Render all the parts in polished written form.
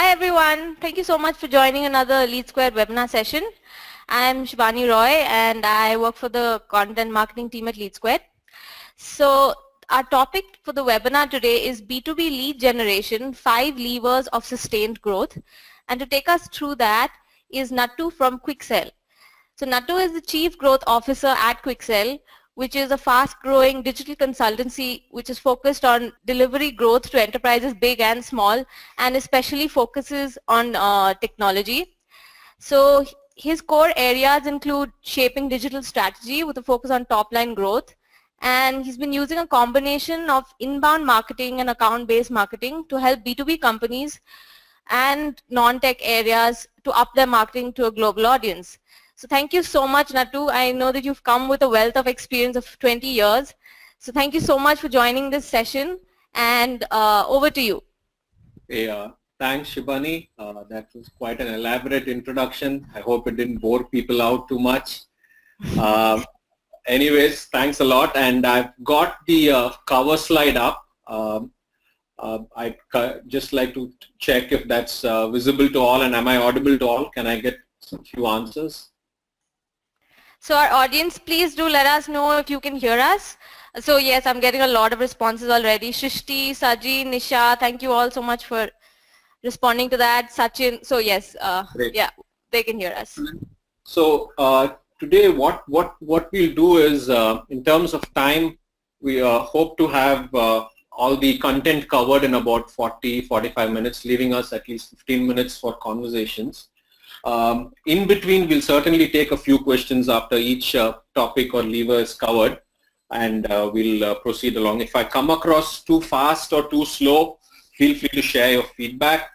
Hi everyone, thank you so much for joining another LeadSquared webinar session. I'm Shivani Roy and I work for the content marketing team at LeadSquared. So our topic for the webinar today is B2B Lead Generation, 5 levers of sustained growth. And to take us through that is Nattu from Quixell. So Nattu is the Chief Growth Officer at Quixell, which is a fast-growing digital consultancy which is focused on delivery growth to enterprises big and small, and especially focuses on technology. So his core areas include shaping digital strategy with a focus on top-line growth, and he's been using a combination of inbound marketing and account-based marketing to help B2B companies and non-tech areas to up their marketing to a global audience. So thank you so much, Nattu. I know that you've come with a wealth of experience of 20 years. So thank you so much for joining this session, and over to you. Hey, thanks, Shivani. That was quite an elaborate introduction. I hope it didn't bore people out too much. Anyways, thanks a lot. And I've got the cover slide up. I'd just like to check if that's visible to all, and am I audible to all? Can I get a few answers? So our audience, please do let us know if you can hear us. So yes, I'm getting a lot of responses already. Shrishti, Saji, Nisha, thank you all so much for responding to that. Sachin, so yes, yeah, they can hear us. So today what we'll do is, in terms of time, we hope to have all the content covered in about 40-45 minutes, leaving us at least 15 minutes for conversations. In between, we'll certainly take a few questions after each topic or lever is covered, and we'll proceed along. If I come across too fast or too slow, feel free to share your feedback.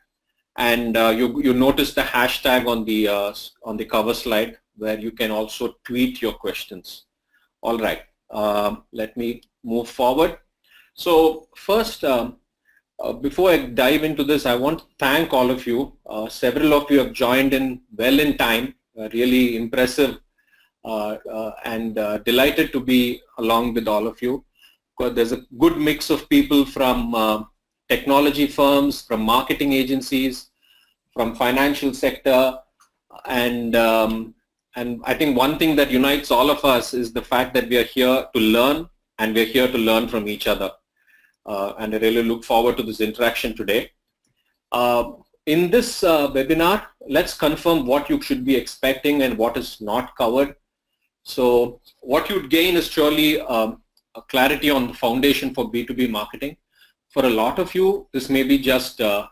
And you notice the hashtag on the cover slide, where you can also tweet your questions. All right, let me move forward. So first, before I dive into this, I want to thank all of you. Several of you have joined in well in time, really impressive, and delighted to be along with all of you. There's a good mix of people from technology firms, from marketing agencies, from financial sector, and I think one thing that unites all of us is the fact that we are here to learn, and we're here to learn from each other. And I really look forward to this interaction today. In this webinar, let's confirm what you should be expecting and what is not covered. So what you'd gain is surely a clarity on the foundation for B2B marketing. For a lot of you, this may be just a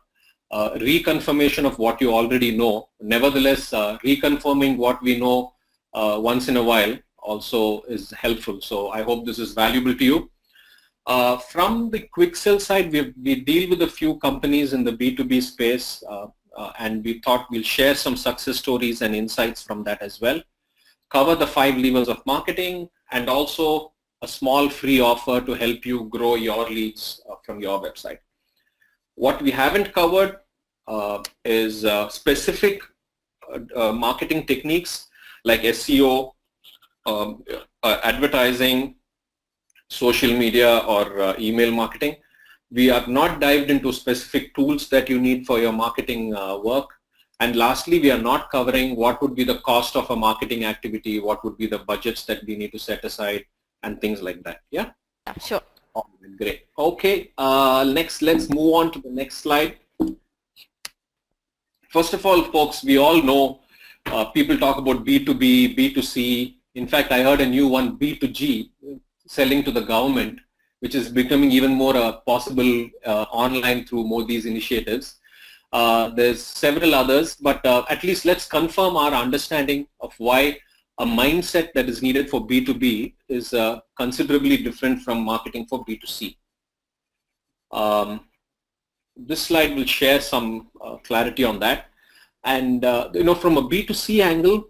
reconfirmation of what you already know. Nevertheless, reconfirming what we know once in a while also is helpful. So I hope this is valuable to you. From the Quixell side, we deal with a few companies in the B2B space, and we thought we'll share some success stories and insights from that as well. Cover the 5 levers of marketing, and also a small free offer to help you grow your leads from your website. What we haven't covered is specific marketing techniques like SEO, advertising, social media, or email marketing. We have not dived into specific tools that you need for your marketing work. And lastly, we are not covering what would be the cost of a marketing activity, what would be the budgets that we need to set aside, and things like that. Yeah? Sure. Oh, great. Okay, next, let's move on to the next slide. First of all, folks, we all know people talk about B2B, B2C. In fact, I heard a new one, B2G, selling to the government, which is becoming even more possible online through Modi's initiatives. There's several others, but at least let's confirm our understanding of why a mindset that is needed for B2B is considerably different from marketing for B2C. This slide will share some clarity on that. And from a B2C angle,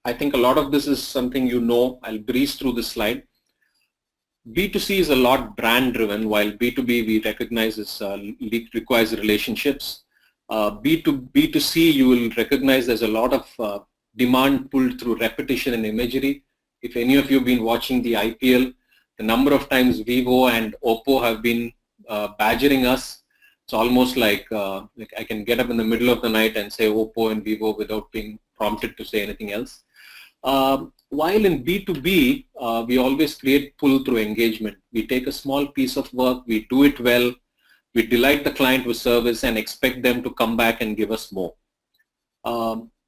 I think a lot of this is something you know. I'll breeze through this slide. B2C is a lot brand driven, while B2B we recognize requires relationships. B2C you will recognize there's a lot of demand pulled through repetition and imagery. If any of you have been watching the IPL, the number of times Vivo and Oppo have been badgering us. It's almost like I can get up in the middle of the night and say Oppo and Vivo without being prompted to say anything else. While in B2B, we always create pull through engagement. We take a small piece of work, we do it well, we delight the client with service and expect them to come back and give us more.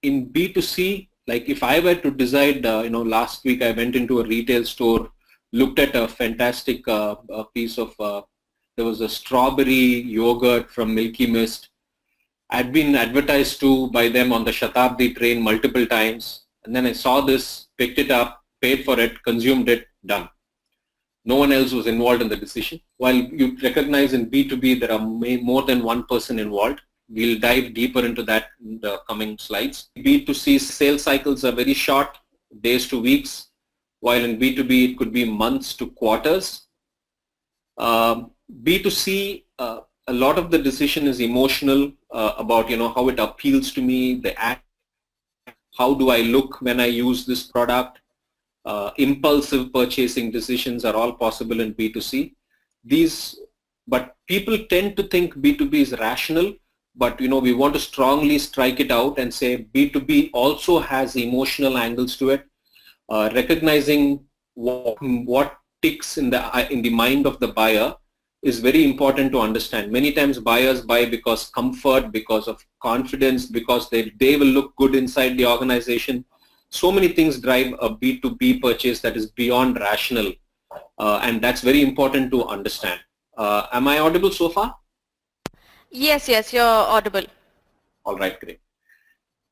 In B2C, like if I were to decide, last week I went into a retail store, looked at a fantastic piece of, there was a strawberry yogurt from Milky Mist. I'd been advertised to by them on the Shatabdi train multiple times. And then I saw this, picked it up, paid for it, consumed it, done. No one else was involved in the decision. While you recognize in B2B there are more than one person involved. We'll dive deeper into that in the coming slides. B2C sales cycles are very short, days to weeks, while in B2B it could be months to quarters. B2C, a lot of the decision is emotional about how it appeals to me, the act, how do I look when I use this product. Impulsive purchasing decisions are all possible in B2C. But people tend to think B2B is rational, but we want to strongly strike it out and say B2B also has emotional angles to it. Recognizing what ticks in the mind of the buyer is very important to understand. Many times buyers buy because comfort, because of confidence, because they will look good inside the organization. So many things drive a B2B purchase that is beyond rational, and that's very important to understand. Am I audible so far? Yes, you're audible. All right, great.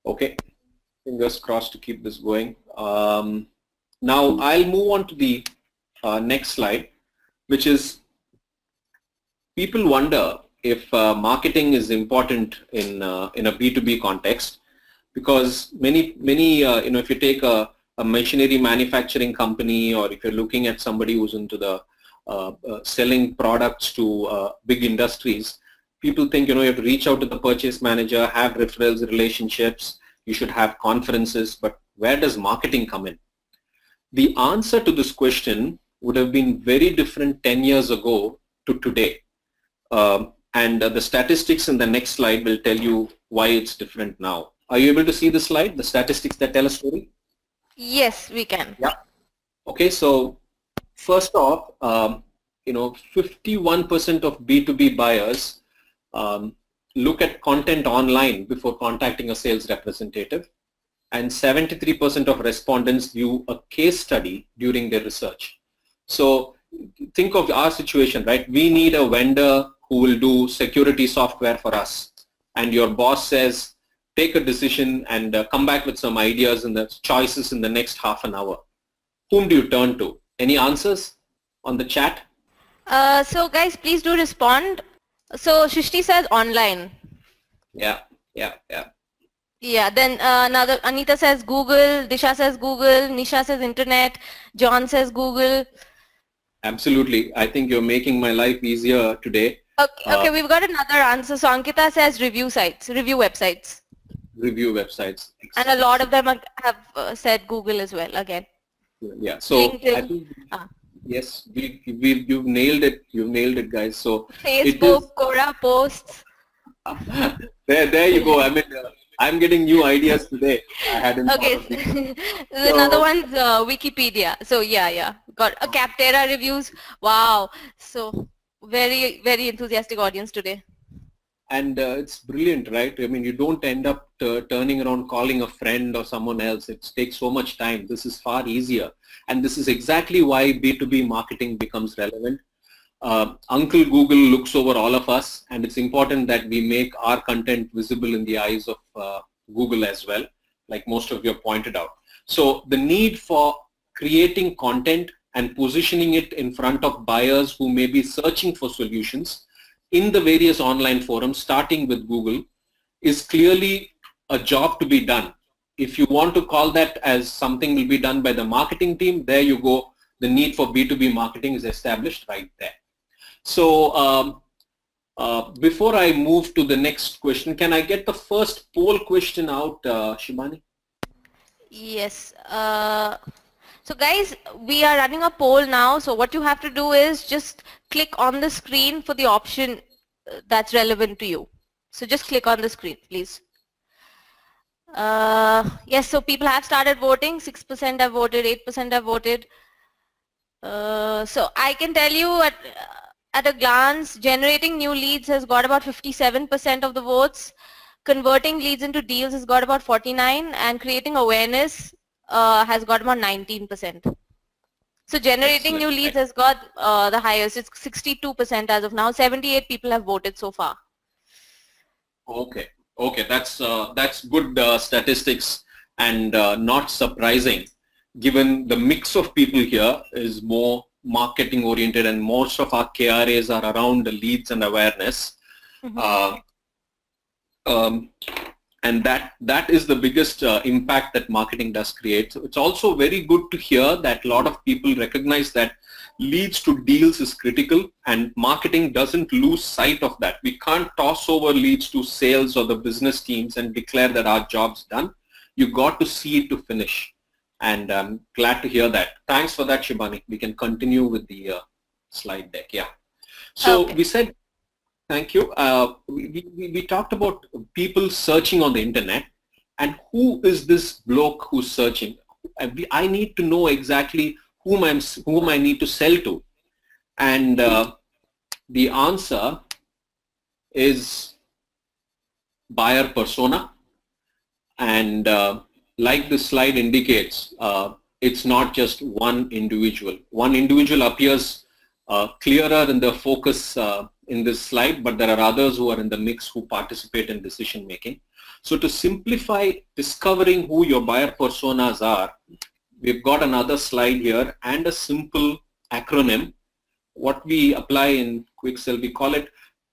Okay, fingers crossed to keep this going. Now I'll move on to the next slide, which is people wonder if marketing is important in a B2B context, because many if you take a machinery manufacturing company, or if you're looking at somebody who's into the selling products to big industries, people think you have to reach out to the purchase manager, have referrals, relationships, you should have conferences, but where does marketing come in? The answer to this question would have been very different 10 years ago to today. And the statistics in the next slide will tell you why it's different now. Are you able to see the slide, the statistics that tell a story? Yes, we can. Yeah. Okay, so first off, 51% of B2B buyers look at content online before contacting a sales representative, and 73% of respondents view a case study during their research. So think of our situation, right? We need a vendor who will do security software for us, and your boss says, take a decision and come back with some ideas and the choices in the next half an hour. Whom do you turn to? Any answers on the chat? So guys, please do respond. So Shishti says online. Yeah. Yeah, then another Anita says Google, Disha says Google, Nisha says internet, John says Google. Absolutely. I think you're making my life easier today. Okay, we've got another answer. So Ankita says review websites. Review websites. And a lot of them have said Google as well again. Yeah. So LinkedIn. I think yes, you've nailed it. You've nailed it, guys. So Facebook, Quora posts. There you go. I mean, I'm getting new ideas today. I hadn't Okay, thought of it. another one's Wikipedia. So yeah, got a Capterra reviews. Wow, so very enthusiastic audience today. And it's brilliant, right? I mean, you don't end up turning around calling a friend or someone else. It takes so much time. This is far easier. And this is exactly why B2B marketing becomes relevant. Uncle Google looks over all of us, and it's important that we make our content visible in the eyes of Google as well, like most of you have pointed out. So the need for creating content and positioning it in front of buyers who may be searching for solutions in the various online forums, starting with Google, is clearly a job to be done. If you want to call that as something will be done by the marketing team, there you go. The need for B2B marketing is established right there. So before I move to the next question, can I get the first poll question out, Shibani? Yes. So guys, we are running a poll now. So what you have to do is just click on the screen for the option that's relevant to you. So just click on the screen, please. Yes, so people have started voting. 6% have voted, 8% have voted. So I can tell you at a glance, generating new leads has got about 57% of the votes. Converting leads into deals has got about 49, and creating awareness has got about 19%. So generating new leads has got the highest. It's 62% as of now. 78 people have voted so far. Okay, okay, that's good statistics, and not surprising, given the mix of people here is more marketing oriented, and most of our KRAs are around the leads and awareness. Mm-hmm. And that is the biggest impact that marketing does create. So it's also very good to hear that a lot of people recognize that leads to deals is critical, and marketing doesn't lose sight of that. We can't toss over leads to sales or the business teams and declare that our job's done. You got to see it to finish, and I'm glad to hear that. Thanks for that, Shibani. We can continue with the slide deck. Yeah. So okay. We said, thank you. We talked about people searching on the internet, and who is this bloke who's searching? I need to know exactly whom I need to sell to, and the answer is buyer persona. And like the slide indicates, it's not just one individual. One individual appears clearer in the focus in this slide, but there are others who are in the mix who participate in decision making. So to simplify discovering who your buyer personas are, we've got another slide here and a simple acronym. What we apply in Quixell, we call it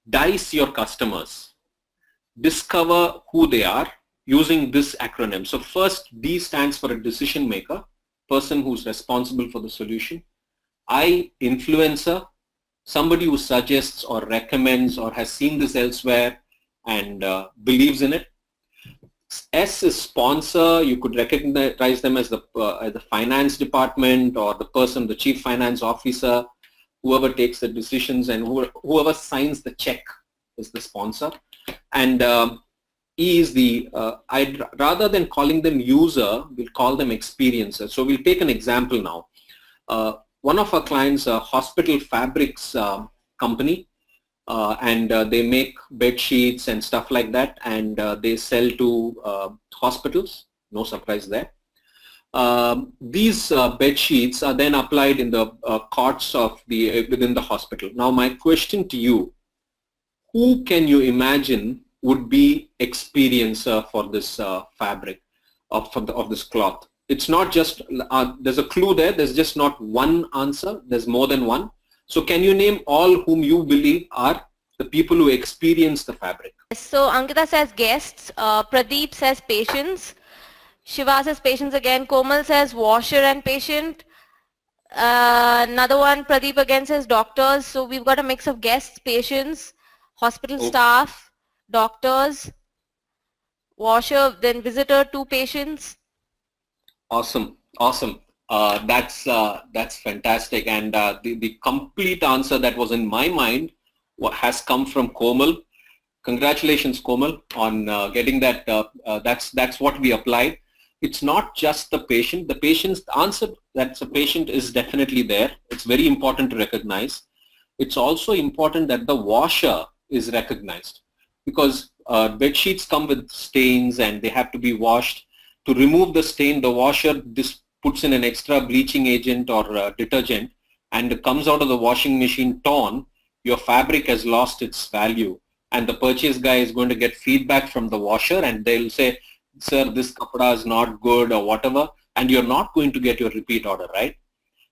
DICE your customers. Discover who they are using this acronym. So first, D stands for a decision maker, person who's responsible for the solution. I, influencer, somebody who suggests or recommends or has seen this elsewhere and believes in it. S is sponsor. You could recognize them as the finance department, or the person, the chief finance officer, whoever takes the decisions, and whoever signs the check is the sponsor. And E is the, rather than calling them user, we'll call them experiencer. So we'll take an example now. One of our clients, a hospital fabrics company, and they make bed sheets and stuff like that, and they sell to hospitals. No surprise there. These bed sheets are then applied in the cots of within the hospital. Now my question to you, who can you imagine would be experiencer for this fabric of this cloth? It's not just, there's a clue there, there's just not one answer, there's more than one. So can you name all whom you believe are the people who experience the fabric? So Ankita says guests, Pradeep says patients, Shiva says patients again, Komal says washer and patient, another one, Pradeep again says doctors. So we've got a mix of guests, patients, hospital staff, doctors, washer, then visitor, 2 patients. Awesome, awesome. That's fantastic, and the complete answer that was in my mind has come from Komal. Congratulations, Komal, on getting that. That's what we applied. It's not just the patient. The patient's answer that the patient is definitely there. It's very important to recognize. It's also important that the washer is recognized, because bed sheets come with stains and they have to be washed. To remove the stain, the washer puts in an extra bleaching agent or detergent, and it comes out of the washing machine torn. Your fabric has lost its value, and the purchase guy is going to get feedback from the washer, and they'll say, sir, this kapda is not good or whatever, and you're not going to get your repeat order, right?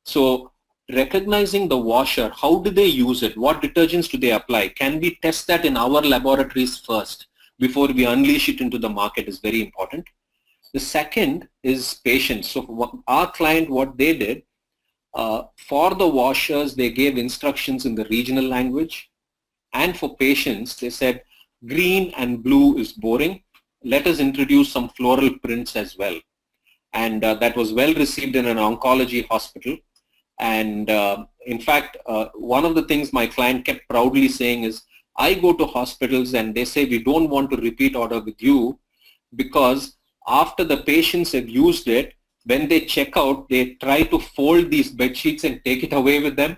So recognizing the washer, how do they use it? What detergents do they apply? Can we test that in our laboratories first before we unleash it into the market is very important. The second is patients. So our client, what they did, for the washers, they gave instructions in the regional language. And for patients, they said, green and blue is boring. Let us introduce some floral prints as well. And that was well received in an oncology hospital. And in fact, one of the things my client kept proudly saying is, I go to hospitals and they say we don't want to repeat order with you because after the patients have used it, when they check out, they try to fold these bed sheets and take it away with them.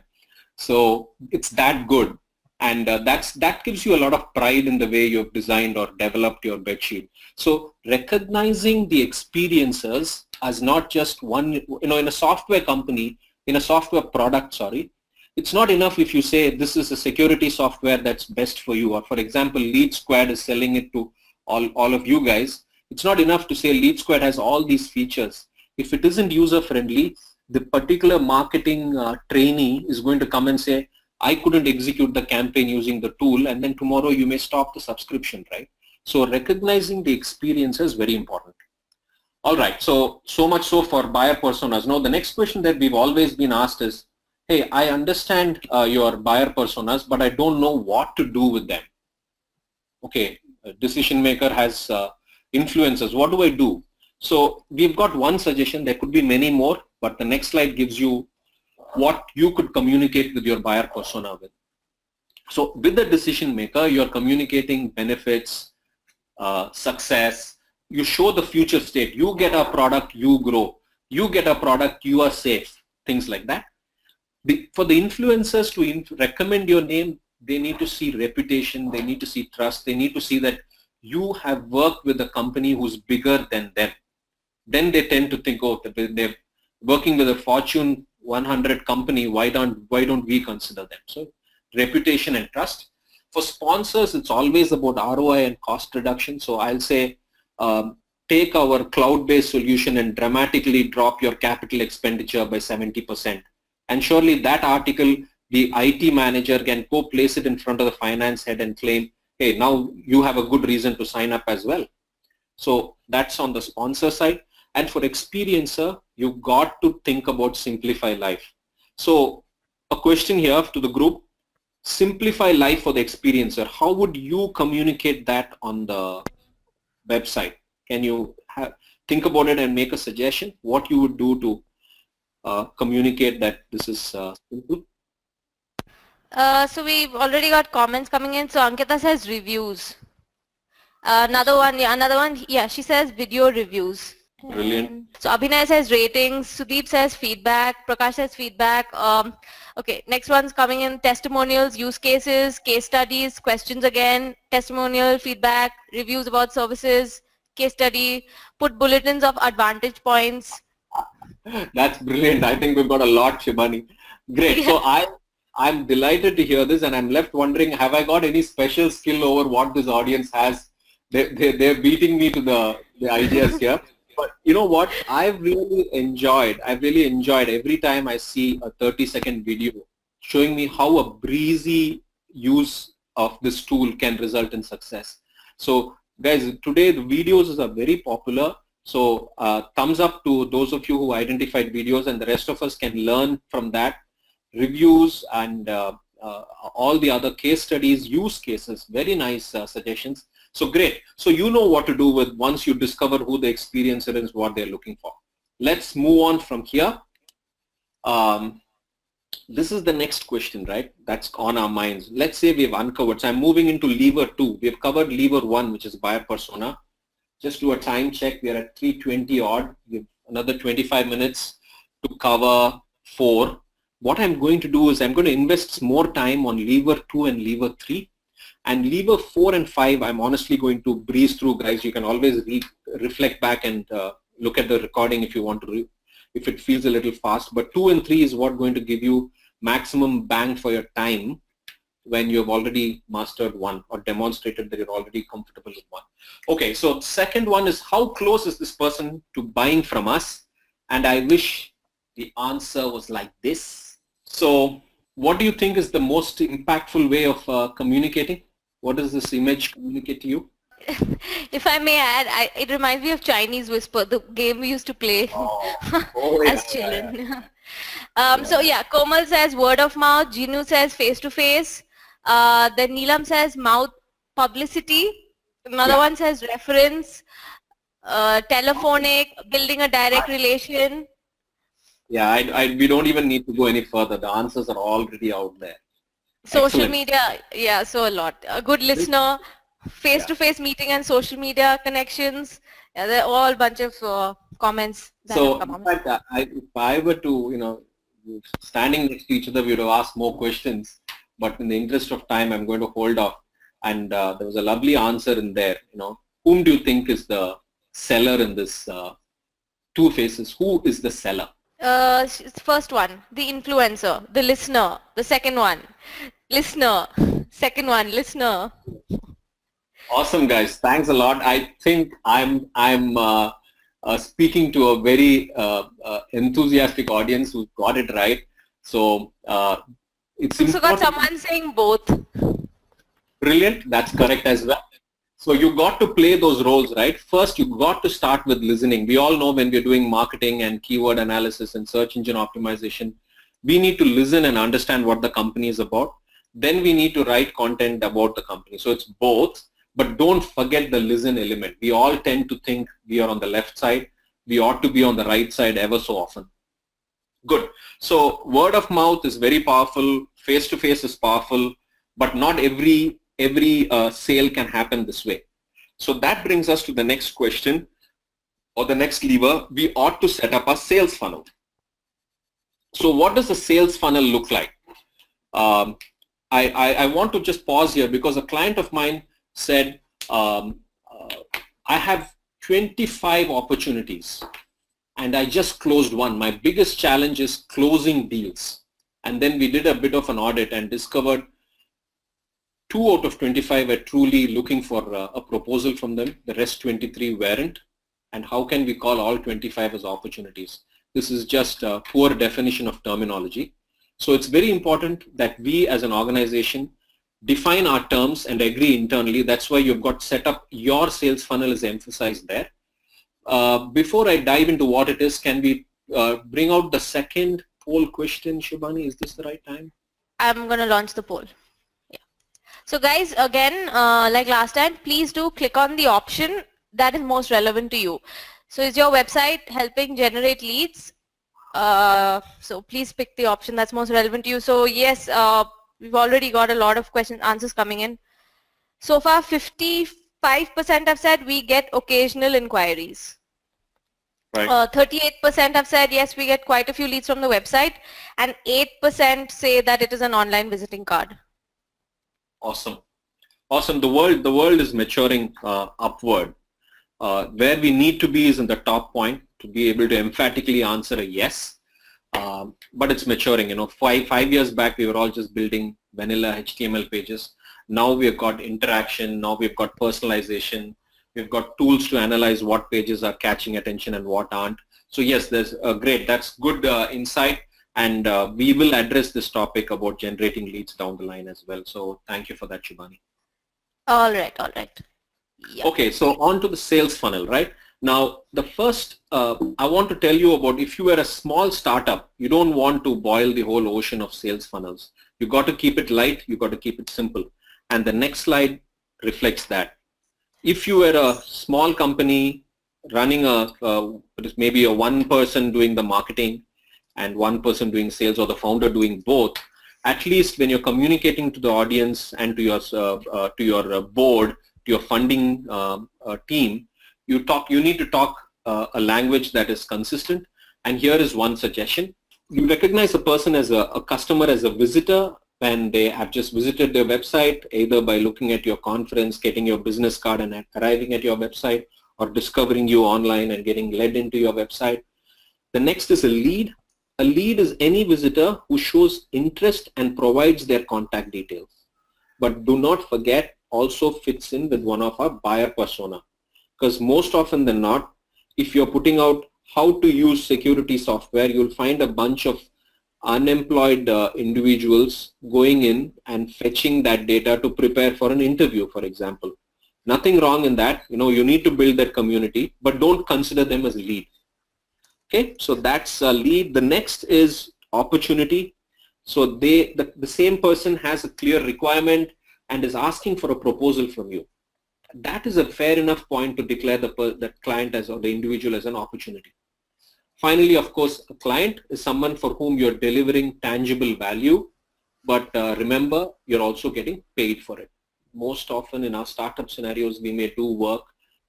So it's that good. And that gives you a lot of pride in the way you've designed or developed your bed sheet. So recognizing the experiences as not just one, in a software company, in a software product, sorry, it's not enough if you say this is a security software that's best for you. Or for example, LeadSquared is selling it to all of you guys. It's not enough to say LeadSquared has all these features. If it isn't user-friendly, the particular marketing trainee is going to come and say, I couldn't execute the campaign using the tool, and then tomorrow you may stop the subscription, right? So recognizing the experience is very important. All right, so much so for buyer personas. Now the next question that we've always been asked is, hey, I understand your buyer personas, but I don't know what to do with them. Okay, a decision maker has influencers. What do I do? So we've got one suggestion. There could be many more, but the next slide gives you what you could communicate with your buyer persona with. So with the decision maker, you're communicating benefits, success. You show the future state. You get a product, you grow. You get a product, you are safe. Things like that. For the influencers to recommend your name, they need to see reputation. They need to see trust. They need to see that you have worked with a company who's bigger than them. Then they tend to think, oh, they're working with a Fortune 100 company, why don't we consider them? So reputation and trust. For sponsors, it's always about ROI and cost reduction. So I'll say take our cloud-based solution and dramatically drop your capital expenditure by 70%. And surely that article, the IT manager can go place it in front of the finance head and claim, hey, now you have a good reason to sign up as well. So that's on the sponsor side. And for experiencer, you've got to think about simplify life. So a question here to the group, simplify life for the experiencer. How would you communicate that on the website? Can you think about it and make a suggestion? What you would do to communicate that this is simple? So we've already got comments coming in. So Ankita says reviews. Another one, yeah, she says video reviews. Brilliant. So Abhinay says ratings, Sudeep says feedback, Prakash says feedback. Okay, next one's coming in, testimonials, use cases, case studies, questions again, testimonial, feedback, reviews about services, case study, put bulletins of advantage points. That's brilliant. I think we've got a lot, Shibani. Great. Yeah. So I'm delighted to hear this, and I'm left wondering, have I got any special skill over what this audience has? They're beating me to the ideas here. But you know what? I've really enjoyed every time I see a 30-second video showing me how a breezy use of this tool can result in success. So guys, today the videos are very popular. So thumbs up to those of you who identified videos, and the rest of us can learn from that. Reviews and all the other case studies, use cases, very nice suggestions. So great. So you know what to do with once you discover who the experiencer is, what they're looking for. Let's move on from here. This is the next question, right? That's on our minds. Let's say we've uncovered. So I'm moving into lever 2. We've covered lever 1, which is buyer persona. Just do a time check. We are at 3:20 odd. We have another 25 minutes to cover 4. What I'm going to do is I'm going to invest more time on lever 2 and lever 3. And lever 4 and 5, I'm honestly going to breeze through, guys. You can always reflect back and look at the recording if you want to, if it feels a little fast. But 2 and 3 is what going to give you maximum bang for your time when you've already mastered one or demonstrated that you're already comfortable with one. Okay, so second one is how close is this person to buying from us? And I wish the answer was like this. So what do you think is the most impactful way of communicating? What does this image communicate to you? If I may add, it reminds me of Chinese Whisper, the game we used to play as children. So yeah, Komal says word of mouth, Jinu says face to face, then Neelam says mouth publicity, another one says reference, telephonic, building a direct relation. Yeah, we don't even need to go any further. The answers are already out there. Social Excellent. media, yeah, so a lot. A good listener, face-to-face meeting and social media connections. Yeah, they're all bunch of comments that have So come in on. fact, if I were to, standing next to each other, we would have asked more questions. But in the interest of time, I'm going to hold off. And there was a lovely answer in there. Whom do you think is the seller in this two faces? Who is the seller? First one, the influencer, the listener. The second one, listener. Second one, listener. Awesome, guys. Thanks a lot. I think I'm speaking to a very enthusiastic audience who got it right. So it's Also got important. someone saying both. Brilliant. That's correct as well. So you got to play those roles, right? First, you got to start with listening. We all know when we're doing marketing and keyword analysis and search engine optimization, we need to listen and understand what the company is about. Then we need to write content about the company. So it's both, but don't forget the listen element. We all tend to think we are on the left side. We ought to be on the right side ever so often. Good. So word of mouth is very powerful. Face-to-face is powerful, but not every sale can happen this way. So that brings us to the next question or the next lever. We ought to set up a sales funnel. So what does a sales funnel look like? I want to just pause here because a client of mine said, I have 25 opportunities and I just closed one. My biggest challenge is closing deals. And then we did a bit of an audit and discovered 2 out of 25 were truly looking for a proposal from them. The rest 23 weren't. And how can we call all 25 as opportunities? This is just a poor definition of terminology. So it's very important that we as an organization define our terms and agree internally. That's why you've got set up your sales funnel is emphasized there. Before I dive into what it is, can we bring out the second poll question, Shubhani? Is this the right time? I'm going to launch the poll. So guys, again, like last time, please do click on the option that is most relevant to you. So is your website helping generate leads? So please pick the option that's most relevant to you. So yes, we've already got a lot of answers coming in. So far, 55% have said we get occasional inquiries. Right. 38% have said yes, we get quite a few leads from the website, and 8% say that it is an online visiting card. Awesome. Awesome. The world is maturing upward. Where we need to be is in the top point to be able to emphatically answer a yes. But it's maturing. Five years back, we were all just building vanilla HTML pages. Now we've got interaction. Now we've got personalization. We've got tools to analyze what pages are catching attention and what aren't. So yes, there's great. That's good insight. And we will address this topic about generating leads down the line as well. So thank you for that, Shubhani. All right. Yeah. Okay, so on to the sales funnel, right? Now, the first, I want to tell you about if you were a small startup, you don't want to boil the whole ocean of sales funnels. You got to keep it light. You got to keep it simple. And the next slide reflects that. If you were a small company running maybe a one person doing the marketing and one person doing sales, or the founder doing both, at least when you're communicating to the audience and to your board, to your funding team, you need to talk a language that is consistent. And here is one suggestion. You recognize a person as a customer as a visitor when they have just visited their website, either by looking at your conference, getting your business card and arriving at your website, or discovering you online and getting led into your website. The next is a lead. A lead is any visitor who shows interest and provides their contact details. But do not forget, also fits in with one of our buyer persona. Because most often than not, if you're putting out how to use security software, you'll find a bunch of unemployed individuals going in and fetching that data to prepare for an interview, for example. Nothing wrong in that. You need to build that community, but don't consider them as a lead. Okay, so that's a lead. The next is opportunity. So the same person has a clear requirement and is asking for a proposal from you. That is a fair enough point to declare the client or the individual as an opportunity. Finally, of course, a client is someone for whom you're delivering tangible value. but remember, you're also getting paid for it. Most often in our startup scenarios, we may do work,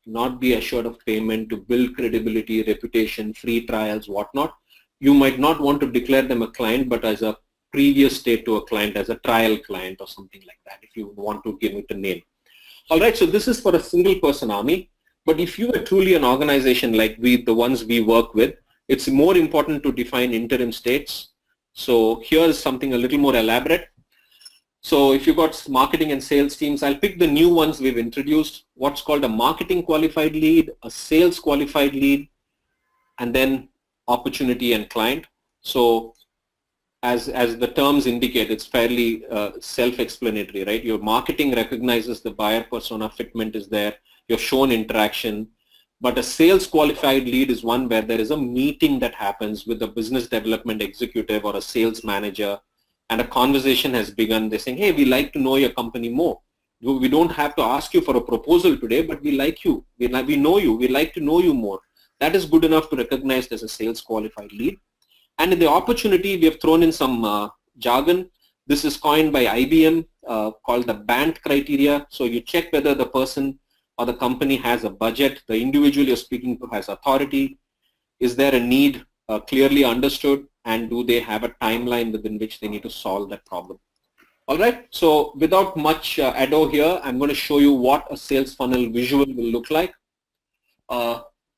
not be assured of payment, to build credibility, reputation, free trials, whatnot. You might not want to declare them a client, but as a previous state to a client, as a trial client or something like that, if you want to give it a name. All right, so this is for a single person army, but if you are truly an organization like the ones we work with, it's more important to define interim states. So here's something a little more elaborate. So if you've got marketing and sales teams, I'll pick the new ones we've introduced, what's called a marketing qualified lead, a sales qualified lead, and then opportunity and client. So as the terms indicate, it's fairly self-explanatory, right? Your marketing recognizes the buyer persona, fitment is there, you're shown interaction, but a sales qualified lead is one where there is a meeting that happens with a business development executive or a sales manager, and a conversation has begun. They're saying, hey, we like to know your company more. We don't have to ask you for a proposal today, but we like you. We know you. We like to know you more. That is good enough to recognize as a sales qualified lead. And in the opportunity, we have thrown in some jargon. This is coined by IBM, called the BANT criteria. So you check whether the person or the company has a budget, the individual you're speaking to has authority, is there a need clearly understood, and do they have a timeline within which they need to solve that problem. All right, so without much ado here, I'm going to show you what a sales funnel visual will look like.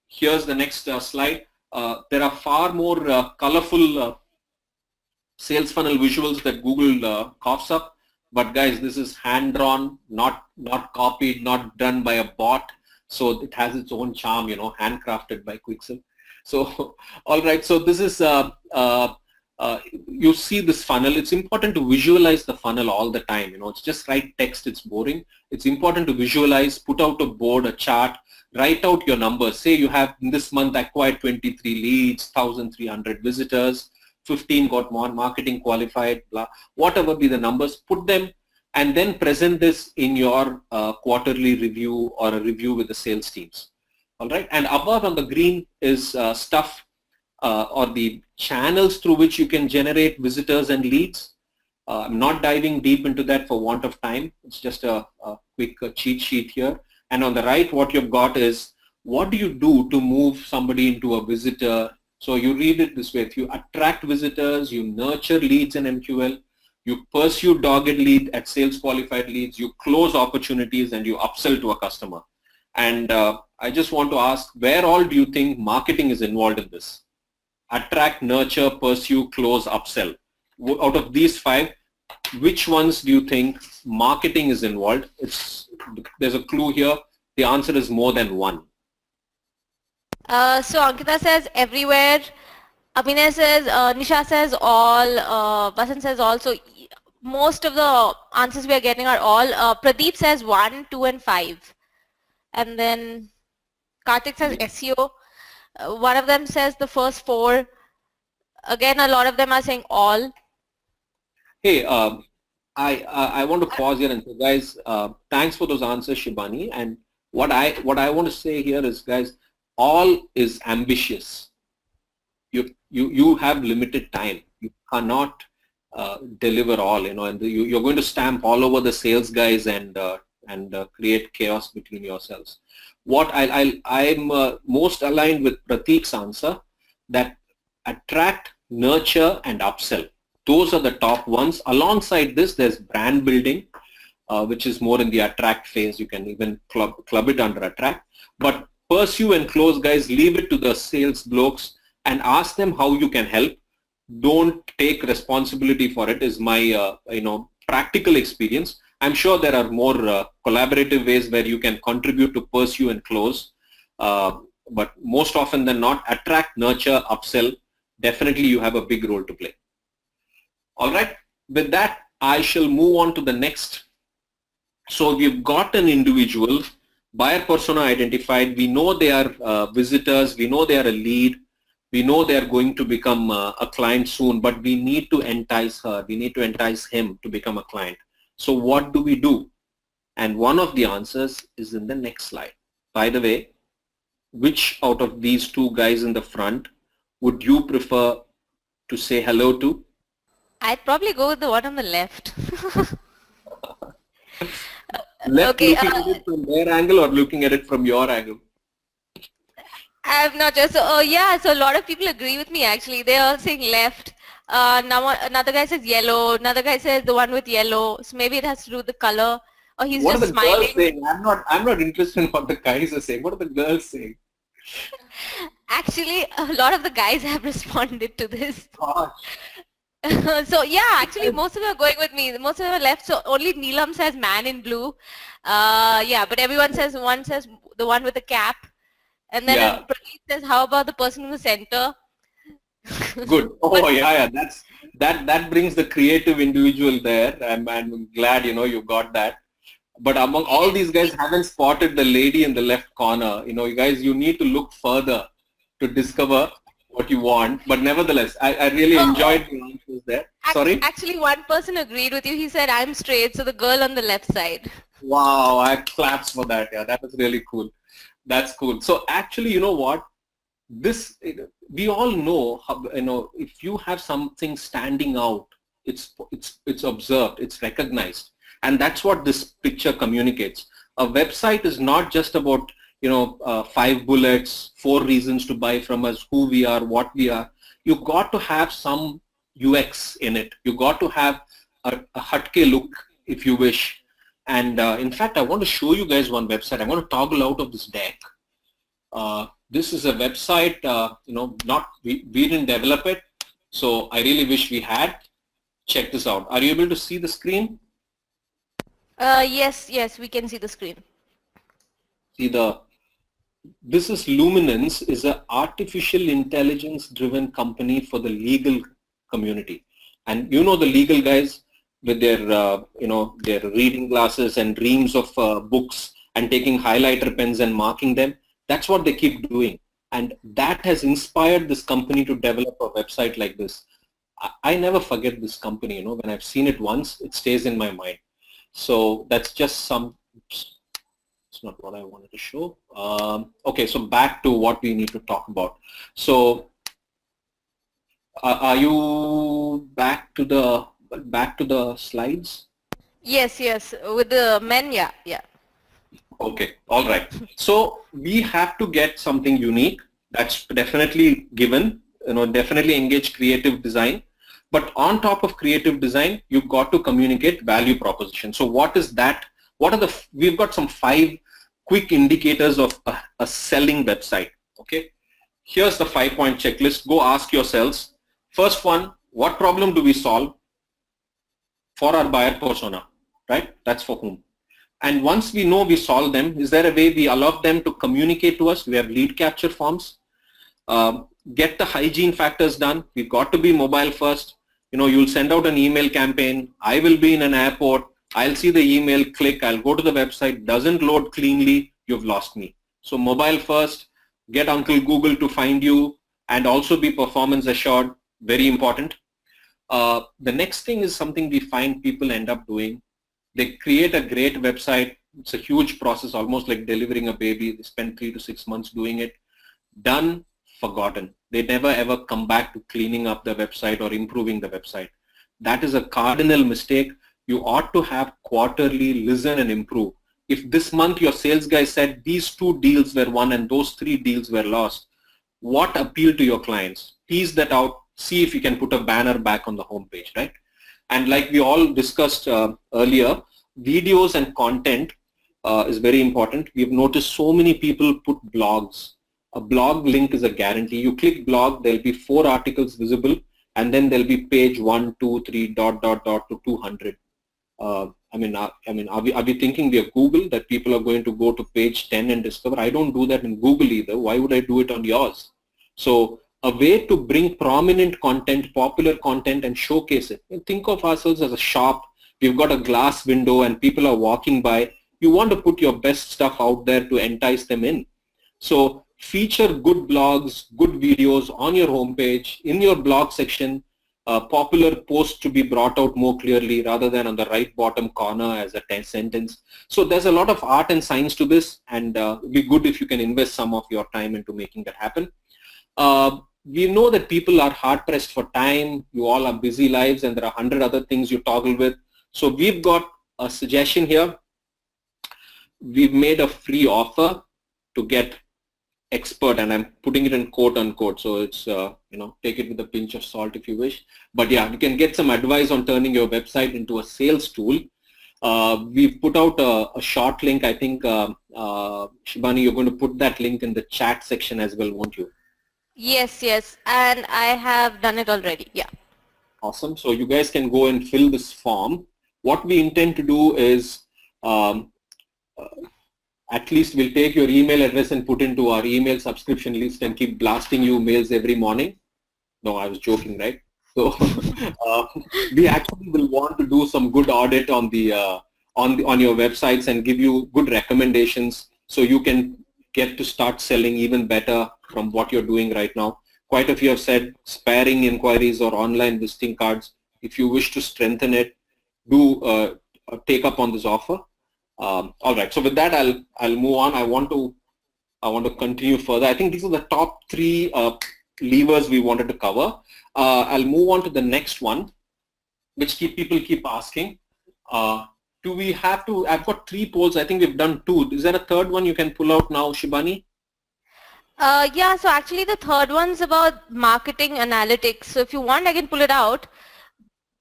Here's the next slide. There are far more colorful sales funnel visuals that Google coughs up, but guys, this is hand-drawn, not copied, not done by a bot, so it has its own charm, you know, handcrafted by Quixell. So, all right, so this is, you see this funnel. It's important to visualize the funnel all the time. You know, it's just write text, it's boring. It's important to visualize, put out a board, a chart, write out your numbers. Say you have in this month acquired 23 leads, 1,300 visitors, 15 got marketing qualified, blah, whatever be the numbers, put them and then present this in your quarterly review or a review with the sales teams. All right, and above on the green is stuff or the channels through which you can generate visitors and leads. I'm not diving deep into that for want of time. It's just a quick cheat sheet here. And on the right, what you've got is, what do you do to move somebody into a visitor? So you read it this way: if you attract visitors, you nurture leads in MQL, you pursue dogged lead at sales qualified leads, you close opportunities, and you upsell to a customer. And I just want to ask, where all do you think marketing is involved in this? Attract, nurture, pursue, close, upsell. Out of these 5, which ones do you think marketing is involved? There's a clue here. The answer is more than one. So Ankita says everywhere. Abhinay says, Nisha says all, Basant says all. So most of the answers we are getting are all. Pradeep says 1, 2 and 5. And then Karthik says SEO. One of them says the first 4. Again, a lot of them are saying all. Hey, I want to pause here and say, guys, thanks for those answers, Shibani. And what I want to say here is, guys, all is ambitious. You have limited time. You cannot deliver all, you know, and you're going to stamp all over the sales guys and create chaos between yourselves. What I'm most aligned with Prateek's answer, that attract, nurture, and upsell. Those are the top ones. Alongside this, there's brand building, which is more in the attract phase. You can even club it under attract. But pursue and close, guys, leave it to the sales blokes and ask them how you can help. Don't take responsibility for it, is my practical experience. I'm sure there are more collaborative ways where you can contribute to pursue and close. But most often than not, attract, nurture, upsell, definitely you have a big role to play. All right, with that, I shall move on to the next. So we've got an individual, buyer persona identified. We know they are visitors. We know they are a lead. We know they are going to become a client soon, but we need to entice her. We need to entice him to become a client. So what do we do? And one of the answers is in the next slide. By the way, which out of these 2 guys in the front would you prefer to say hello to? I'd probably go with the one on the left. Left Okay, looking at it from their angle or looking at it from your angle? I'm not sure. So, yeah, so a lot of people agree with me actually. They are saying left. Now another guy says yellow. Another guy says the one with yellow. So maybe it has to do with the color. Or he's What are just the girls smiling. saying? I'm not interested in what the guys are saying. What are the girls saying? Actually, a lot of the guys have responded to this. Gosh. So yeah, actually most of them are going with me. Most of them are left. So only Neelam says man in blue. Yeah, but everyone says the one with the cap. And then Yeah. Pradeep says, how about the person in the center? Good. Oh yeah. That brings the creative individual there. I'm glad you got that. But among all these guys, haven't spotted the lady in the left corner. You guys, you need to look further to discover what you want. But nevertheless, I really enjoyed the answers there. Sorry? Actually, one person agreed with you. He said, I'm straight, so the girl on the left side. Wow, I claps for that. Yeah, that was really cool. That's cool. So actually, you know what? We all know how, if you have something standing out, it's observed, it's recognized. And that's what this picture communicates. A website is not just about 5 bullets, 4 reasons to buy from us, who we are, what we are. You got to have some UX in it. You got to have a Hutke look, if you wish. And in fact, I want to show you guys one website. I'm going to toggle out of this deck. This is a website, we didn't develop it. So I really wish we had. Check this out. Are you able to see the screen? Yes, we can see the screen. See this is Luminance, is an artificial intelligence driven company for the legal community. And the legal guys with their, their reading glasses and reams of books and taking highlighter pens and marking them. That's what they keep doing. And that has inspired this company to develop a website like this. I never forget this company, when I've seen it once, it stays in my mind. So that's just it's not what I wanted to show. Okay, so back to what we need to talk about. So are you back to the slides? Yes, with the men, yeah. Okay, all right. So we have to get something unique. That's definitely given, definitely engage creative design. But on top of creative design, you've got to communicate value proposition. So what is that? We've got some 5 quick indicators of a selling website. Okay. Here's the 5-point checklist. Go ask yourselves. First one, what problem do we solve for our buyer persona, right? That's for whom. And once we know we solve them, is there a way we allow them to communicate to us? We have lead capture forms. Get the hygiene factors done. We've got to be mobile first. You'll send out an email campaign. I will be in an airport. I'll see the email, click, I'll go to the website, doesn't load cleanly, you've lost me. So mobile first, get Uncle Google to find you, and also be performance assured, very important. The next thing is something we find people end up doing. They create a great website. It's a huge process, almost like delivering a baby. They spend 3 to 6 months doing it. Done, forgotten. They never ever come back to cleaning up the website or improving the website. That is a cardinal mistake. You ought to have quarterly listen and improve. If this month your sales guy said these 2 deals were won and those 3 deals were lost, what appealed to your clients? Tease that out. See if you can put a banner back on the homepage, right? And like we all discussed earlier, videos and content is very important. We've noticed so many people put blogs. A blog link is a guarantee. You click blog, there'll be 4 articles visible, and then there'll be page 1, 2, 3, ... to 200. Are we thinking we are Google that people are going to go to page 10 and discover? I don't do that in Google either. Why would I do it on yours? So a way to bring prominent content, popular content, and showcase it. And think of ourselves as a shop. We've got a glass window and people are walking by. You want to put your best stuff out there to entice them in. So feature good blogs, good videos on your homepage, in your blog section, popular posts to be brought out more clearly rather than on the right bottom corner as a 10 sentence. So there's a lot of art and science to this, and it would be good if you can invest some of your time into making that happen. we know that people are hard pressed for time. You all are busy lives and there are 100 other things you toggle with. So we've got a suggestion here. We've made a free offer to get expert, and I'm putting it in quote unquote, so it's take it with a pinch of salt if you wish, but yeah, you can get some advice on turning your website into a sales tool. We've put out a short link. I think Shibani, you're going to put that link in the chat section as well, won't you? Yes, and I have done it already. Yeah. Awesome. So you guys can go and fill this form. What we intend to do is at least we'll take your email address and put into our email subscription list and keep blasting you mails every morning. No, I was joking, right? So we actually will want to do some good audit on the on your websites and give you good recommendations so you can get to start selling even better from what you're doing right now. Quite a few have said sparing inquiries or online visiting cards. If you wish to strengthen it, do take up on this offer. All right. So with that, I'll move on. I want to continue further. I think these are the top 3 levers we wanted to cover. I'll move on to the next one, which people keep asking. Do we have to? I've got 3 polls. I think we've done 2. Is there a third one you can pull out now, Shibani? Yeah. So actually, the third one's about marketing analytics. So if you want, I can pull it out.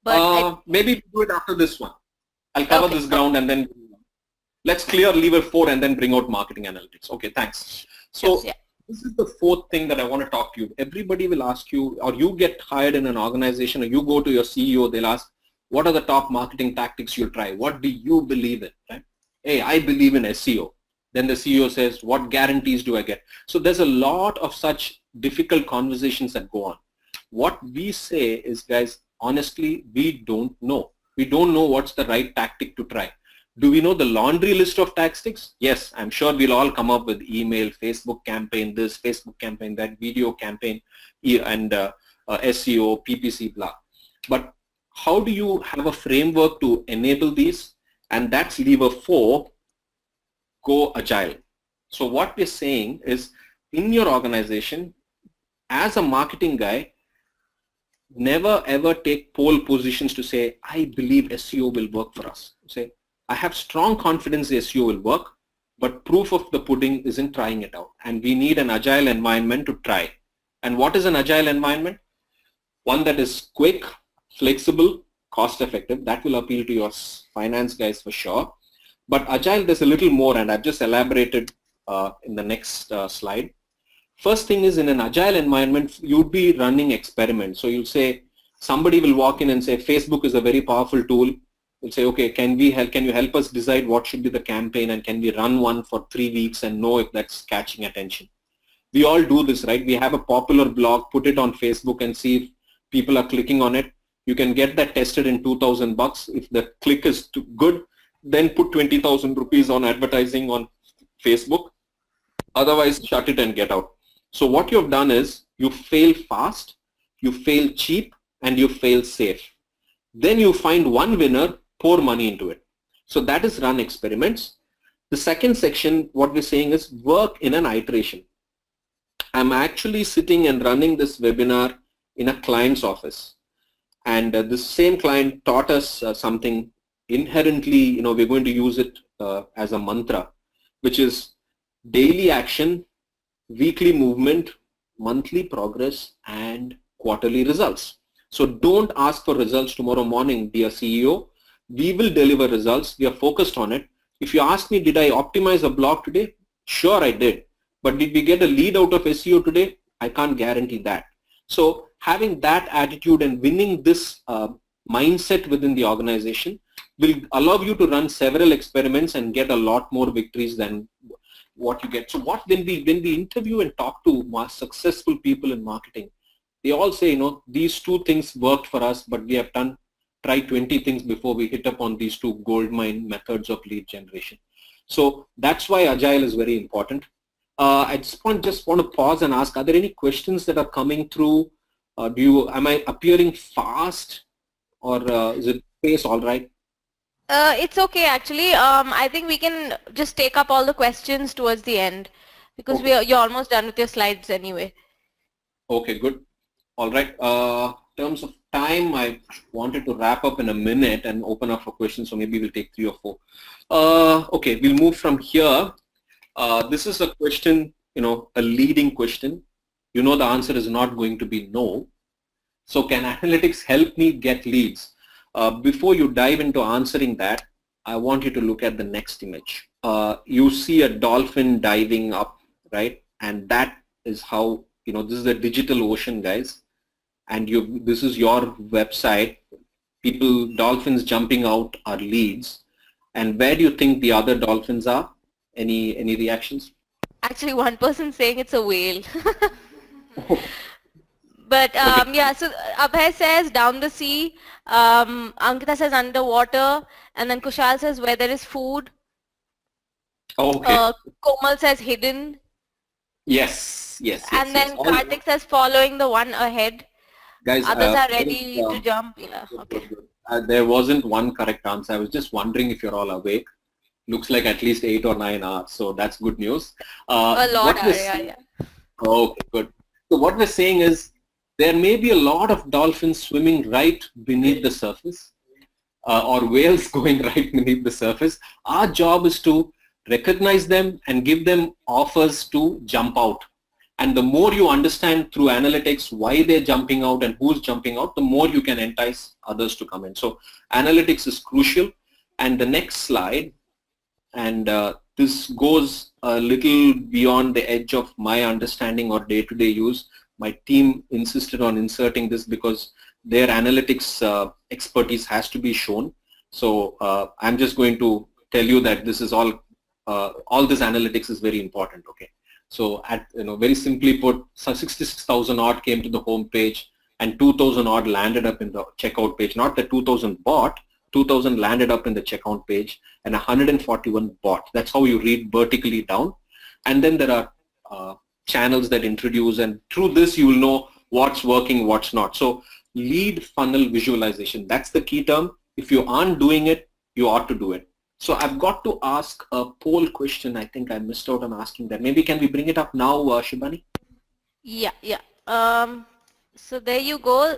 But maybe do it after this one. I'll cover this ground and then let's clear lever 4 and then bring out marketing analytics. Okay, thanks. So this is the 4th thing that I want to talk to you. Everybody will ask you, or you get hired in an organization, or you go to your CEO, they'll ask, what are the top marketing tactics you'll try? What do you believe in? Right? Hey, I believe in SEO. Then the CEO says, what guarantees do I get? So there's a lot of such difficult conversations that go on. What we say is, guys, honestly, we don't know. We don't know what's the right tactic to try. Do we know the laundry list of tactics? Yes, I'm sure we'll all come up with email, Facebook campaign, this, Facebook campaign, that, video campaign, and SEO, PPC, blah. But how do you have a framework to enable these? And that's lever 4, go agile. So what we're saying is, in your organization, as a marketing guy, never ever take pole positions to say, I believe SEO will work for us. Say, I have strong confidence the SEO will work, but proof of the pudding is in trying it out. And we need an agile environment to try. And what is an agile environment? One that is quick, flexible, cost effective. That will appeal to your finance guys for sure. But agile, there's a little more, and I've just elaborated in the next slide. First thing is, in an agile environment, you'd be running experiments. So you'll say, somebody will walk in and say, Facebook is a very powerful tool. We'll say, okay, can you help us decide what should be the campaign, and can we run one for 3 weeks and know if that's catching attention? We all do this, right? We have a popular blog, put it on Facebook and see if people are clicking on it. You can get that tested in $2,000. If the click is too good, then put 20,000 rupees on advertising on Facebook. Otherwise, shut it and get out. So what you've done is, you fail fast, you fail cheap, and you fail safe. Then you find one winner, pour money into it. So that is run experiments. The second section, what we're saying is, work in an iteration. I'm actually sitting and running this webinar in a client's office. And this same client taught us something inherently, we're going to use it as a mantra, which is daily action, weekly movement, monthly progress, and quarterly results. So don't ask for results tomorrow morning, dear CEO. We will deliver results. We are focused on it. If you ask me, did I optimize a blog today? Sure, I did. But did we get a lead out of SEO today? I can't guarantee that. So having that attitude and winning this mindset within the organization will allow you to run several experiments and get a lot more victories than what you get. So when we interview and talk to more successful people in marketing, they all say, these 2 things worked for us, but we have tried 20 things before we hit upon these 2 goldmine methods of lead generation. So that's why Agile is very important. I just want to pause and ask, are there any questions that are coming through? Am I appearing fast, or is it pace all right? It's okay actually. I think we can just take up all the questions towards the end, because you're almost done with your slides anyway. Okay, good. All right. In terms of time, I wanted to wrap up in a minute and open up for questions, so maybe we'll take 3 or 4. Okay, we'll move from here. This is a question, a leading question. The answer is not going to be no. So can analytics help me get leads? Before you dive into answering that, I want you to look at the next image. You see a dolphin diving up, right? And that is how, this is the digital ocean, guys. And this is your website. Dolphins jumping out are leads. And where do you think the other dolphins are? Any reactions? Actually, one person saying it's a whale. But Okay. yeah, so Abhay says down the sea, Ankita says underwater, and then Kushal says where there is food. Okay. Komal says hidden. Yes. And then Karthik says following the one ahead. Guys, Others are ready to jump. Yeah. Okay. There wasn't one correct answer. I was just wondering if you're all awake. Looks like at least 8 or 9 hours, so that's good news. A lot are, yeah. Okay, good. So what we're saying is there may be a lot of dolphins swimming right beneath the surface or whales going right beneath the surface. Our job is to recognize them and give them offers to jump out. And the more you understand through analytics why they're jumping out and who's jumping out, the more you can entice others to come in. So analytics is crucial. And the next slide, and this goes a little beyond the edge of my understanding or day-to-day use. My team insisted on inserting this because their analytics expertise has to be shown. So I'm just going to tell you that this is all this analytics is very important. Okay. So very simply put, 66,000 odd came to the home page and 2,000 odd landed up in the checkout page. Not that 2,000 bought, 2,000 landed up in the checkout page and 141 bought. That's how you read vertically down. And then there are channels that introduce, and through this you will know what's working, what's not. So lead funnel visualization, that's the key term. If you aren't doing it, you ought to do it. So I've got to ask a poll question. I think I missed out on asking that. Maybe can we bring it up now, Shibani? Yeah. So there you go.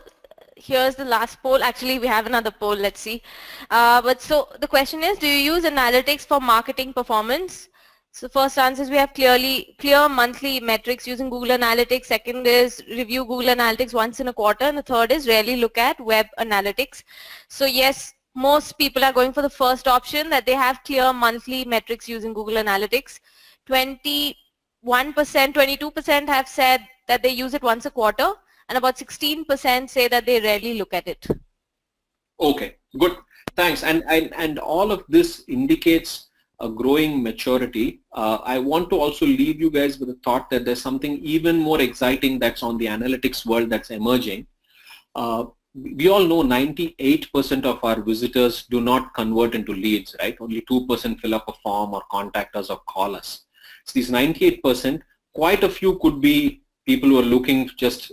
Here's the last poll. Actually, we have another poll. Let's see. But so the question is, do you use analytics for marketing performance? So first answer is we have clear monthly metrics using Google Analytics. Second is review Google Analytics once in a quarter. And the third is rarely look at web analytics. So yes, most people are going for the first option, that they have clear monthly metrics using Google Analytics. 21%, 22% have said that they use it once a quarter, and about 16% say that they rarely look at it. Okay, good. Thanks. And all of this indicates a growing maturity. I want to also leave you guys with a thought that there's something even more exciting that's on the analytics world that's emerging. We all know 98% of our visitors do not convert into leads, right? Only 2% fill up a form or contact us or call us. So these 98%, quite a few could be people who are looking just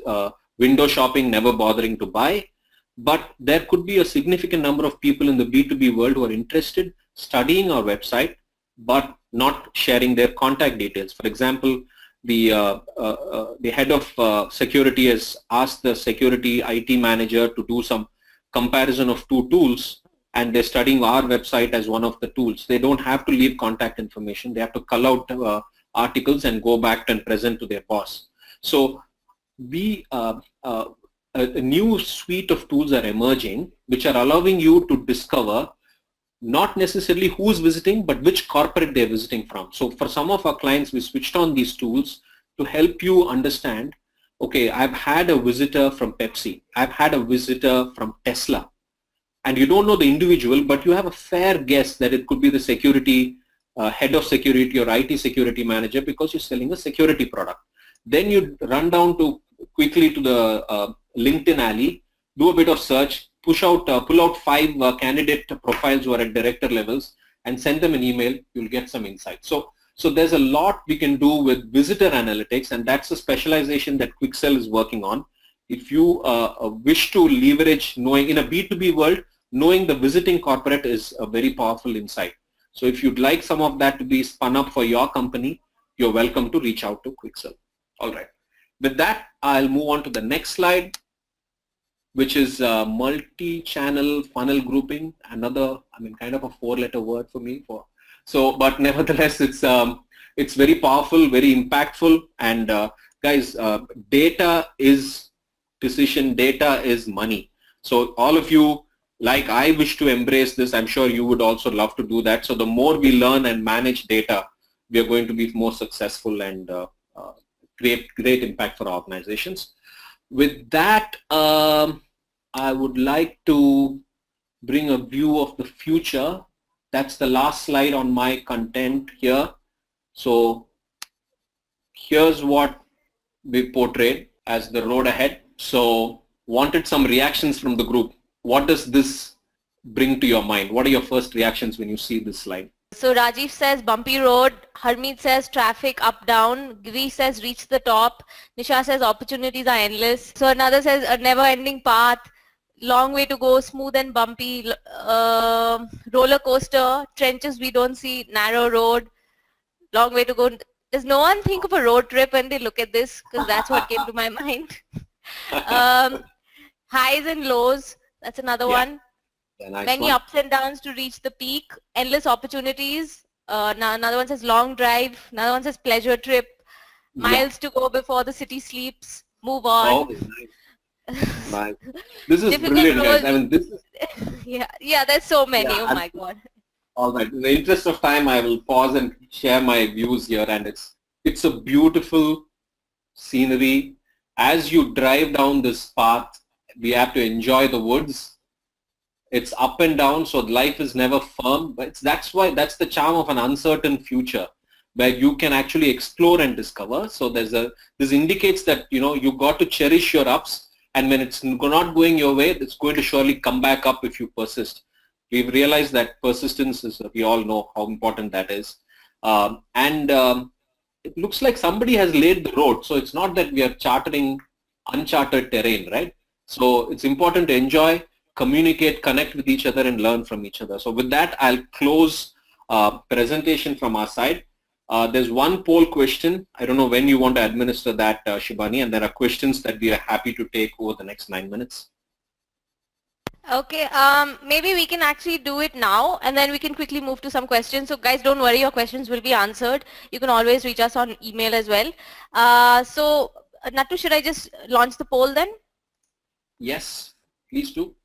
window shopping, never bothering to buy. But there could be a significant number of people in the B2B world who are interested, studying our website, but not sharing their contact details. For example, the head of security has asked the security IT manager to do some comparison of 2 tools, and they're studying our website as one of the tools. They don't have to leave contact information. They have to cull out articles and go back and present to their boss. So a new suite of tools are emerging which are allowing you to discover not necessarily who's visiting, but which corporate they're visiting from. So for some of our clients, we switched on these tools to help you understand, okay, I've had a visitor from Pepsi, I've had a visitor from Tesla, and you don't know the individual, but you have a fair guess that it could be the security, head of security or IT security manager, because you're selling a security product. Then you run down quickly to the LinkedIn alley, do a bit of search, pull out 5 candidate profiles who are at director levels and send them an email. You'll get some insight. So there's a lot we can do with visitor analytics, and that's a specialization that Quixell is working on. If you wish to leverage knowing in a B2B world, knowing the visiting corporate is a very powerful insight. So if you'd like some of that to be spun up for your company, you're welcome to reach out to Quixell. All right. With that, I'll move on to the next slide, which is multi-channel funnel grouping. Another, kind of a four-letter word for me. But nevertheless, it's very powerful, very impactful, and guys, data is decision, data is money. So all of you, like I wish to embrace this, I'm sure you would also love to do that. So the more we learn and manage data, we are going to be more successful and create great impact for organizations. With that, I would like to bring a view of the future. That's the last slide on my content here. So here's what we portrayed as the road ahead. So wanted some reactions from the group. What does this bring to your mind? What are your first reactions when you see this slide? So Rajiv says bumpy road, Harmeet says traffic up down, Giri says reach the top, Nisha says opportunities are endless. So another says a never ending path, long way to go, smooth and bumpy, roller coaster, trenches we don't see, narrow road, long way to go. Does no one think of a road trip when they look at this? Because that's what came to my mind. Highs and lows, that's another one. Nice Many one. ups and downs to reach the peak, endless opportunities. Now another one says long drive, another one says pleasure trip, miles to go before the city sleeps, move on. Oh, nice. This is brilliant, guys. This is yeah, there's so many. Oh my God. All right. In the interest of time, I will pause and share my views here, and it's a beautiful scenery. As you drive down this path, we have to enjoy the woods. It's up and down, so life is never firm, but that's the charm of an uncertain future, where you can actually explore and discover. So this indicates that you got to cherish your ups, and when it's not going your way, it's going to surely come back up if you persist. We've realized that persistence is, we all know how important that is, it looks like somebody has laid the road. So it's not that we are charting uncharted terrain, right? So it's important to enjoy, communicate, connect with each other, and learn from each other. So with that, I'll close presentation from our side. There's one poll question. I don't know when you want to administer that, Shibani, and there are questions that we are happy to take over the next 9 minutes. Okay, maybe we can actually do it now, and then we can quickly move to some questions. So guys, don't worry, your questions will be answered. You can always reach us on email as well. So Nattu, should I just launch the poll then? Yes, please do.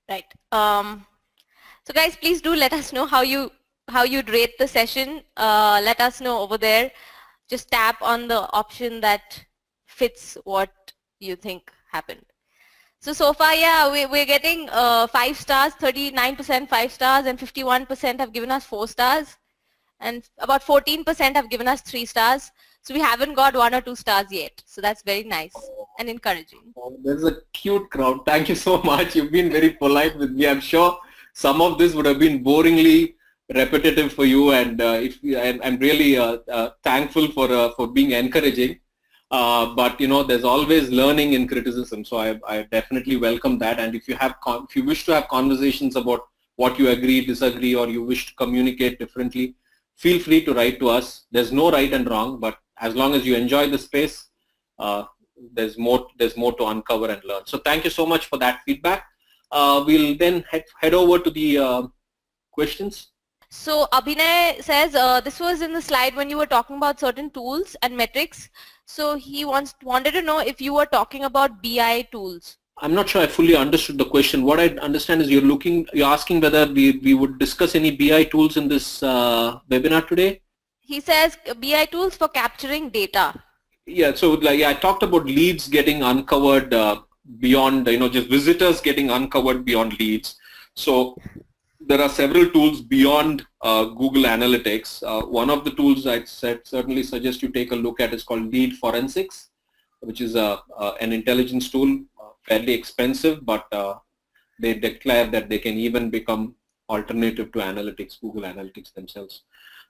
Right. So guys, please do let us know how you'd rate the session. Let us know over there. Just tap on the option that fits what you think happened. So far, yeah, we're getting 5 stars, 39% 5 stars, and 51% have given us 4 stars, and about 14% have given us 3 stars. So we haven't got 1 or 2 stars yet. So that's very nice and encouraging. Oh, there's a cute crowd. Thank you so much. You've been very polite with me. I'm sure some of this would have been boringly repetitive for you, and I'm really thankful for being encouraging. But there's always learning in criticism, so I definitely welcome that. And if you wish to have conversations about what you agree, disagree, or you wish to communicate differently, feel free to write to us. There's no right and wrong, but as long as you enjoy the space, there's more to uncover and learn. So thank you so much for that feedback. We'll then head over to the questions. So Abhinay says this was in the slide when you were talking about certain tools and metrics. So he wanted to know if you were talking about BI tools. I'm not sure I fully understood the question. What I understand is you're asking whether we would discuss any BI tools in this webinar today. He says BI tools for capturing data. Yeah, so I talked about leads getting uncovered beyond, just visitors getting uncovered beyond leads. So there are several tools beyond Google Analytics. One of the tools I'd certainly suggest you take a look at is called Lead Forensics, which is an intelligence tool, fairly expensive, but they declare that they can even become alternative to analytics, Google Analytics themselves.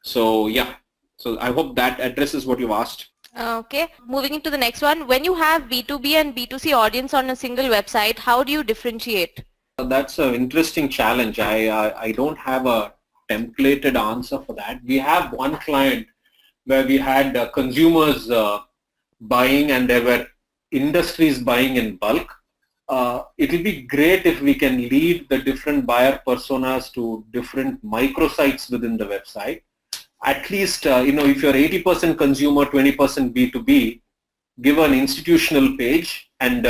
So yeah, so I hope that addresses what you've asked. Okay, moving into the next one. When you have B2B and B2C audience on a single website, how do you differentiate? That's an interesting challenge. I don't have a templated answer for that. We have one client where we had consumers buying and there were industries buying in bulk, it will be great if we can lead the different buyer personas to different microsites within the website. At least, if you're 80% consumer, 20% B2B, give an institutional page and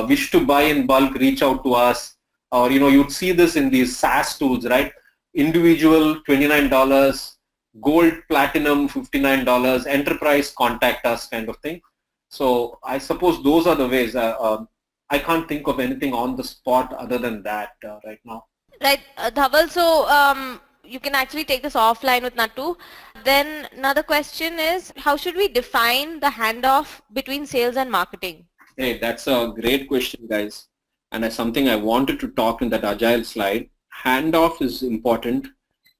wish to buy in bulk, reach out to us. Or, you'd see this in these SaaS tools, right? Individual, $29, gold, platinum, $59, enterprise, contact us kind of thing. So I suppose those are the ways. I can't think of anything on the spot other than that right now. Right, Dhaval, so you can actually take this offline with Nattu. Then another question is, how should we define the handoff between sales and marketing? Hey, that's a great question, guys. And that's something I wanted to talk in that Agile slide. Handoff is important.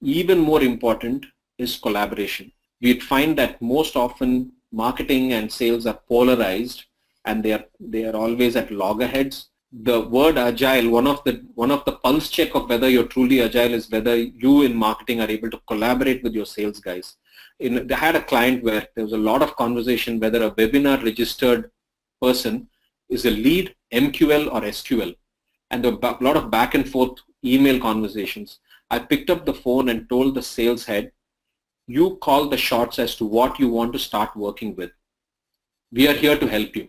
Even more important is collaboration. We find that most often marketing and sales are polarized and they are always at loggerheads. The word agile, one of the pulse check of whether you're truly agile is whether you in marketing are able to collaborate with your sales guys. They had a client where there was a lot of conversation whether a webinar registered person is a lead, MQL or SQL, and a lot of back and forth email conversations. I picked up the phone and told the sales head, you call the shots as to what you want to start working with. We are here to help you.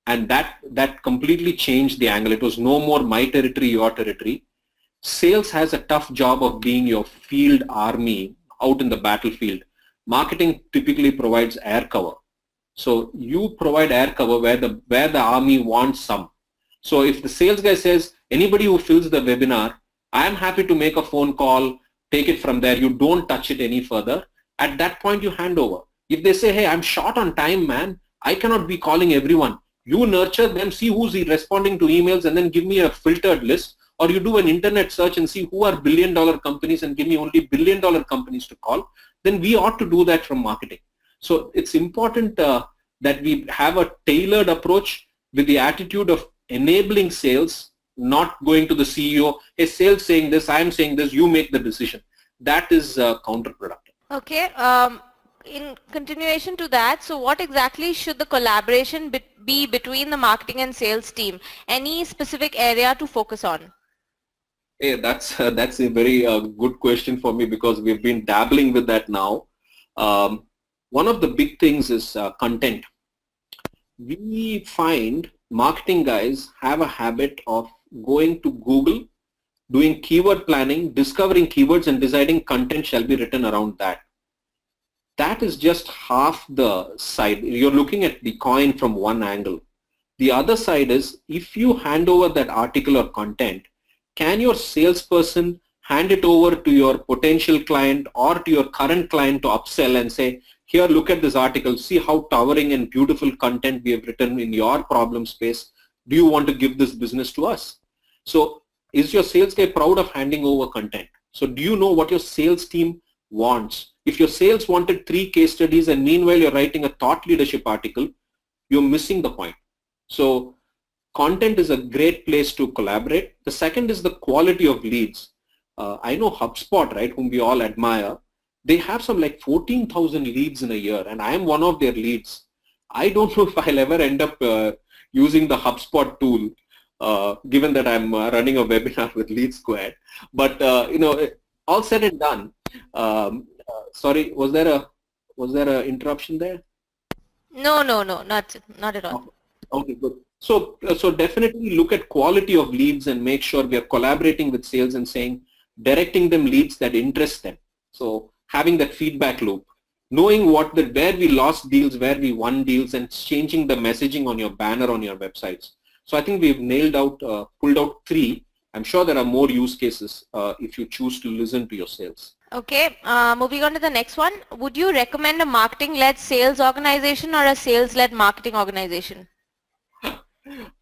And that completely changed the angle. It was no more my territory, your territory. Sales has a tough job of being your field army out in the battlefield. Marketing typically provides air cover. So you provide air cover where the army wants some. So if the sales guy says, anybody who fills the webinar, I am happy to make a phone call, take it from there. You don't touch it any further. At that point, you hand over. If they say, hey, I'm short on time, man, I cannot be calling everyone. You nurture them, see who's responding to emails and then give me a filtered list, or you do an internet search and see who are billion-dollar companies and give me only billion-dollar companies to call, then we ought to do that from marketing. So it's important that we have a tailored approach with the attitude of enabling sales, not going to the CEO, hey, sales saying this, I'm saying this, you make the decision. That is counterproductive. Okay. In continuation to that, so what exactly should the collaboration be between the marketing and sales team? Any specific area to focus on? Hey, that's a very good question for me because we've been dabbling with that now. One of the big things is content. We find marketing guys have a habit of going to Google, doing keyword planning, discovering keywords and deciding content shall be written around that. That is just half the side. You're looking at the coin from one angle. The other side is if you hand over that article or content, can your salesperson hand it over to your potential client or to your current client to upsell and say, here, look at this article, see how towering and beautiful content we have written in your problem space. Do you want to give this business to us? So is your sales guy proud of handing over content? So do you know what your sales team wants? If your sales wanted 3 case studies and meanwhile you're writing a thought leadership article, you're missing the point. So content is a great place to collaborate. The second is the quality of leads. I know HubSpot, right, whom we all admire. They have some like 14,000 leads in a year and I am one of their leads. I don't know if I'll ever end up using the HubSpot tool given that I'm running a webinar with LeadSquared. But all said and done, sorry, was there a interruption there? No, not at all. Okay, good. So definitely look at quality of leads and make sure we are collaborating with sales and saying, directing them leads that interest them. So having that feedback loop, knowing where we lost deals, where we won deals, and changing the messaging on your banner on your websites. So I think we've pulled out 3. I'm sure there are more use cases if you choose to listen to your sales. Okay, moving on to the next one. Would you recommend a marketing-led sales organization or a sales-led marketing organization?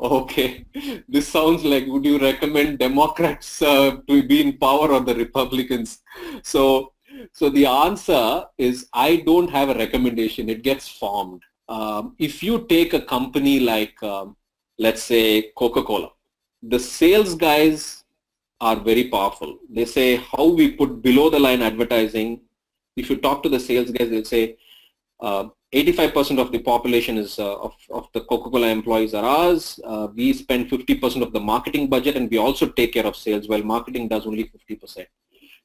Okay, this sounds like would you recommend Democrats to be in power or the Republicans? So the answer is I don't have a recommendation. It gets formed. If you take a company like, let's say, Coca-Cola, the sales guys are very powerful. They say how we put below the line advertising. If you talk to the sales guys, they'll say 85% of the population is of the Coca-Cola employees are ours. We spend 50% of the marketing budget, and we also take care of sales, while marketing does only 50%.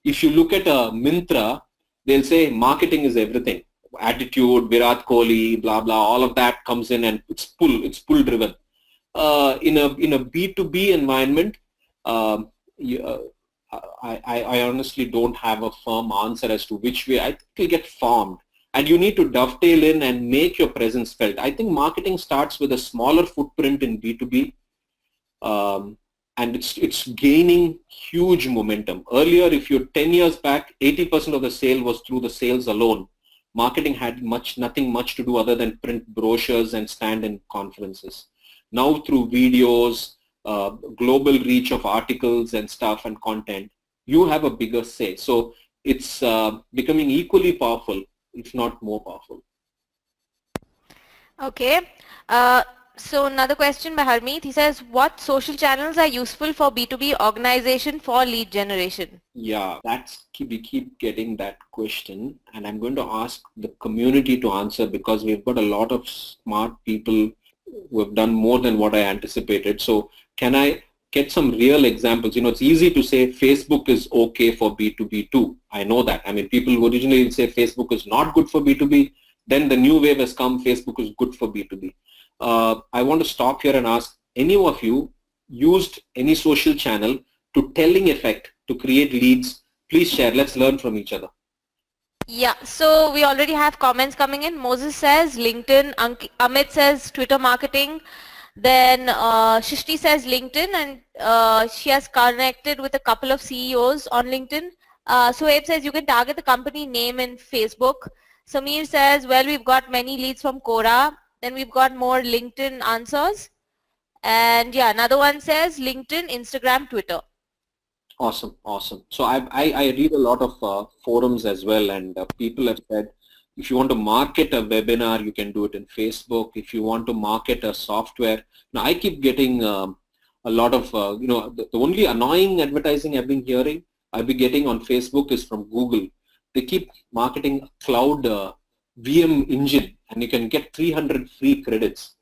If you look at Myntra, they'll say marketing is everything. Attitude, Virat Kohli, blah blah, all of that comes in, and it's pull driven. In a B2B environment, I honestly don't have a firm answer as to which way. I think it'll get formed, and you need to dovetail in and make your presence felt. I think marketing starts with a smaller footprint in B2B, and it's gaining huge momentum. Earlier, if you're 10 years back, 80% of the sale was through the sales alone. Marketing had nothing much to do other than print brochures and stand in conferences. Now through videos, global reach of articles and stuff and content, you have a bigger say. So it's becoming equally powerful, if not more powerful. Okay. So another question by Harmeet. He says, what social channels are useful for B2B organization for lead generation? Yeah, we keep getting that question, and I'm going to ask the community to answer, because we've got a lot of smart people who have done more than what I anticipated. So can I get some real examples? It's easy to say Facebook is okay for B2B too. I know that. I mean, people who originally say Facebook is not good for B2B, then the new wave has come, Facebook is good for B2B. I want to stop here and ask, any of you used any social channel to telling effect to create leads? Please share. Let's learn from each other. Yeah, so we already have comments coming in. Moses says LinkedIn, Amit says Twitter marketing, then Shishti says LinkedIn, and she has connected with a couple of CEOs on LinkedIn. Sohaib says you can target the company name in Facebook. Samir says, well, we've got many leads from Quora. Then we've got more LinkedIn answers. And yeah, another one says LinkedIn, Instagram, Twitter. Awesome, awesome. So I read a lot of forums as well, and people have said, if you want to market a webinar, you can do it in Facebook. If you want to market a software. Now I keep getting a lot of, the only annoying advertising I've been hearing, I've been getting on Facebook is from Google. They keep marketing a cloud VM engine, and you can get 300 free credits.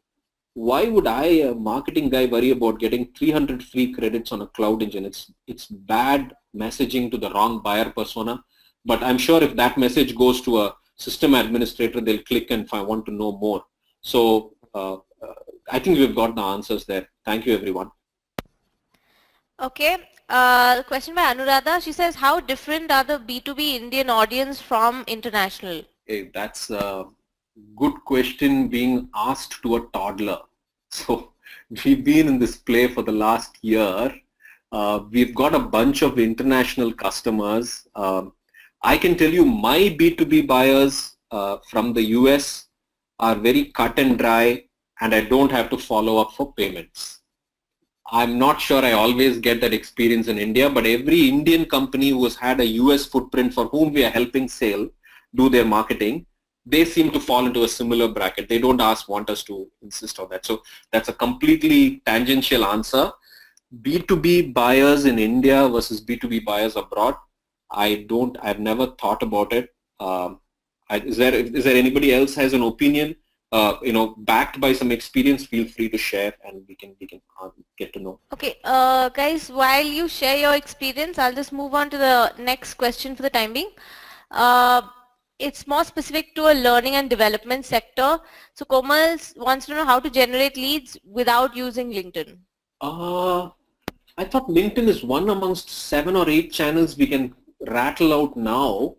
Why would I, a marketing guy, worry about getting 300 free credits on a cloud engine? It's bad messaging to the wrong buyer persona. But I'm sure if that message goes to a system administrator, they'll click and want to know more. So I think we've got the answers there. Thank you, everyone. Okay. Question by Anuradha. She says, how different are the B2B Indian audience from international? Hey, that's a good question being asked to a toddler. So we've been in this play for the last year. We've got a bunch of international customers. I can tell you my B2B buyers from the US are very cut and dry, and I don't have to follow up for payments. I'm not sure I always get that experience in India, but every Indian company who has had a US footprint for whom we are helping do their marketing, they seem to fall into a similar bracket. They don't want us to insist on that. So that's a completely tangential answer. B2B buyers in India versus B2B buyers abroad, I've never thought about it. Is there anybody else has an opinion? Backed by some experience, feel free to share, and we can get to know. Okay, guys, while you share your experience, I'll just move on to the next question for the time being. It's more specific to a learning and development sector. So Komal wants to know how to generate leads without using LinkedIn. I thought LinkedIn is one amongst 7 or 8 channels we can rattle out now.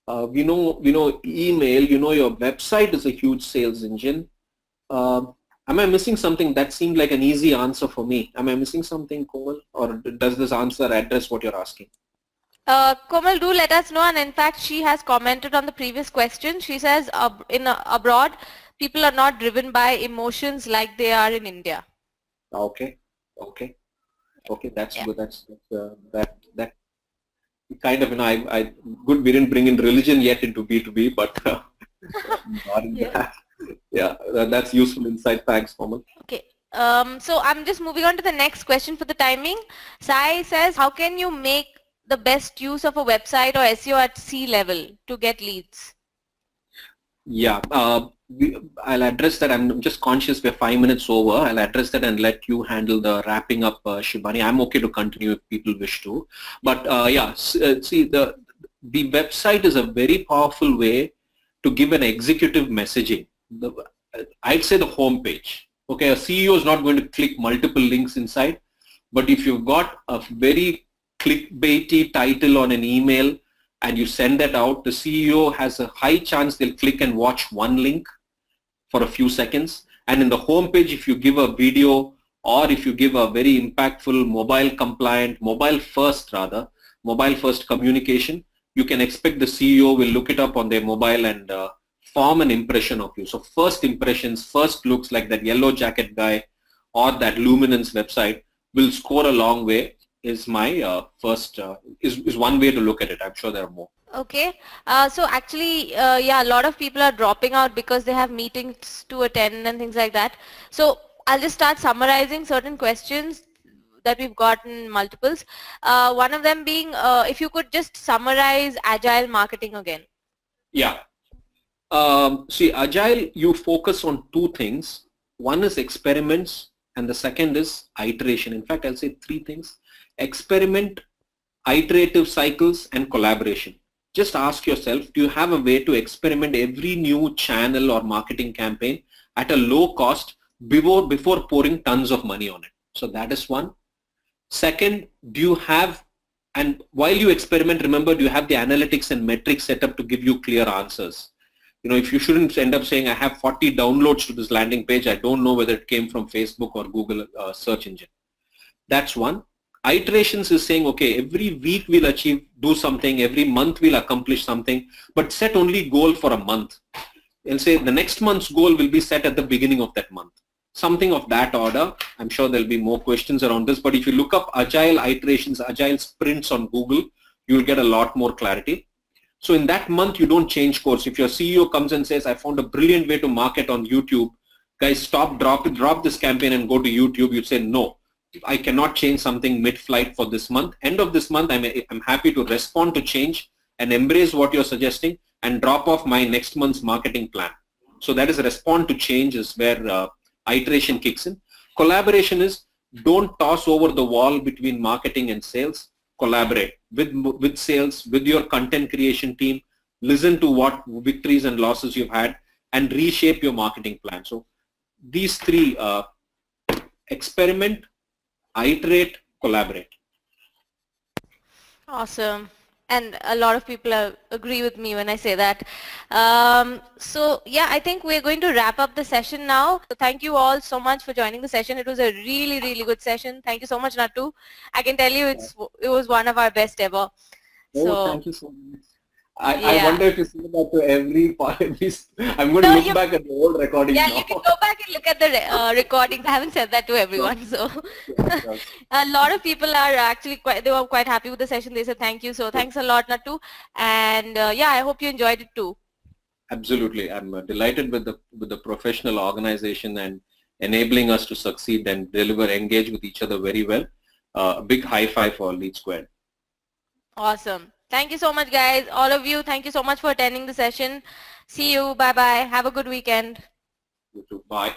We know email, your website is a huge sales engine. Am I missing something? That seemed like an easy answer for me. Am I missing something, Komal? Or does this answer address what you're asking? Komal, do let us know, and in fact she has commented on the previous question. She says abroad people are not driven by emotions like they are in India. Okay, that's good. That's that kind of, I good we didn't bring in religion yet into B2B, but that's useful insight. Thanks, Komal. Okay. So I'm just moving on to the next question for the timing. Sai says, how can you make the best use of a website or SEO at C level to get leads? Yeah, I'll address that. I'm just conscious we're 5 minutes over. I'll address that and let you handle the wrapping up, Shibani. I'm okay to continue if people wish to. But yeah, see, the website is a very powerful way to give an executive messaging. I'd say the home page. Okay, a CEO is not going to click multiple links inside, but if you've got a very clickbaity title on an email and you send that out, the CEO has a high chance they'll click and watch one link for a few seconds. And in the home page, if you give a video or if you give a very impactful mobile compliant, mobile first communication, you can expect the CEO will look it up on their mobile and form an impression of you. So first impressions, first looks like that yellow jacket guy or that Luminance website will score a long way is my first, is one way to look at it. I'm sure there are more. Okay, so actually, yeah, a lot of people are dropping out because they have meetings to attend and things like that. So I'll just start summarizing certain questions that we've gotten multiples. One of them being, if you could just summarize Agile marketing again. Yeah. See, Agile, you focus on two things. One is experiments and the second is iteration. In fact, I'll say three things: experiment, iterative cycles, and collaboration. Just ask yourself, do you have a way to experiment every new channel or marketing campaign at a low cost before pouring tons of money on it? So that is one. Second, do you have, and while you experiment, remember, do you have the analytics and metrics set up to give you clear answers? You know, if you shouldn't end up saying, I have 40 downloads to this landing page, I don't know whether it came from Facebook or Google search engine. That's one. Iterations is saying, okay, every week we'll do something, every month we'll accomplish something, but set only goal for a month. And say the next month's goal will be set at the beginning of that month. Something of that order. I'm sure there'll be more questions around this, but if you look up Agile iterations, Agile sprints on Google, you'll get a lot more clarity. So in that month, you don't change course. If your CEO comes and says, I found a brilliant way to market on YouTube, guys, stop, drop this campaign and go to YouTube, you'd say, no, I cannot change something mid-flight for this month. End of this month, I'm happy to respond to change and embrace what you're suggesting and drop off my next month's marketing plan. So that is a respond to change is where iteration kicks in. Collaboration is don't toss over the wall between marketing and sales. Collaborate with sales, with your content creation team, listen to what victories and losses you've had and reshape your marketing plan. So these three, experiment, iterate, collaborate. Awesome. And a lot of people agree with me when I say that. So yeah, I think we're going to wrap up the session now. So thank you all so much for joining the session. It was a really, really good session. Thank you so much, Nattu. I can tell you it was one of our best ever. Oh, thank you so much. I wonder if you say that to every part. I'm going to look back at the old recording now. Yeah, you can go back and look at the recordings. I haven't said that to everyone. So a lot of people are actually they were quite happy with the session. They said thank you. So thanks a lot, Nattu. And yeah, I hope you enjoyed it too. Absolutely. I'm delighted with the professional organization and enabling us to succeed and engage with each other very well. Big high five for LeadSquared. Awesome. Thank you so much, guys. All of you, thank you so much for attending the session. See you. Bye-bye. Have a good weekend. You too. Bye.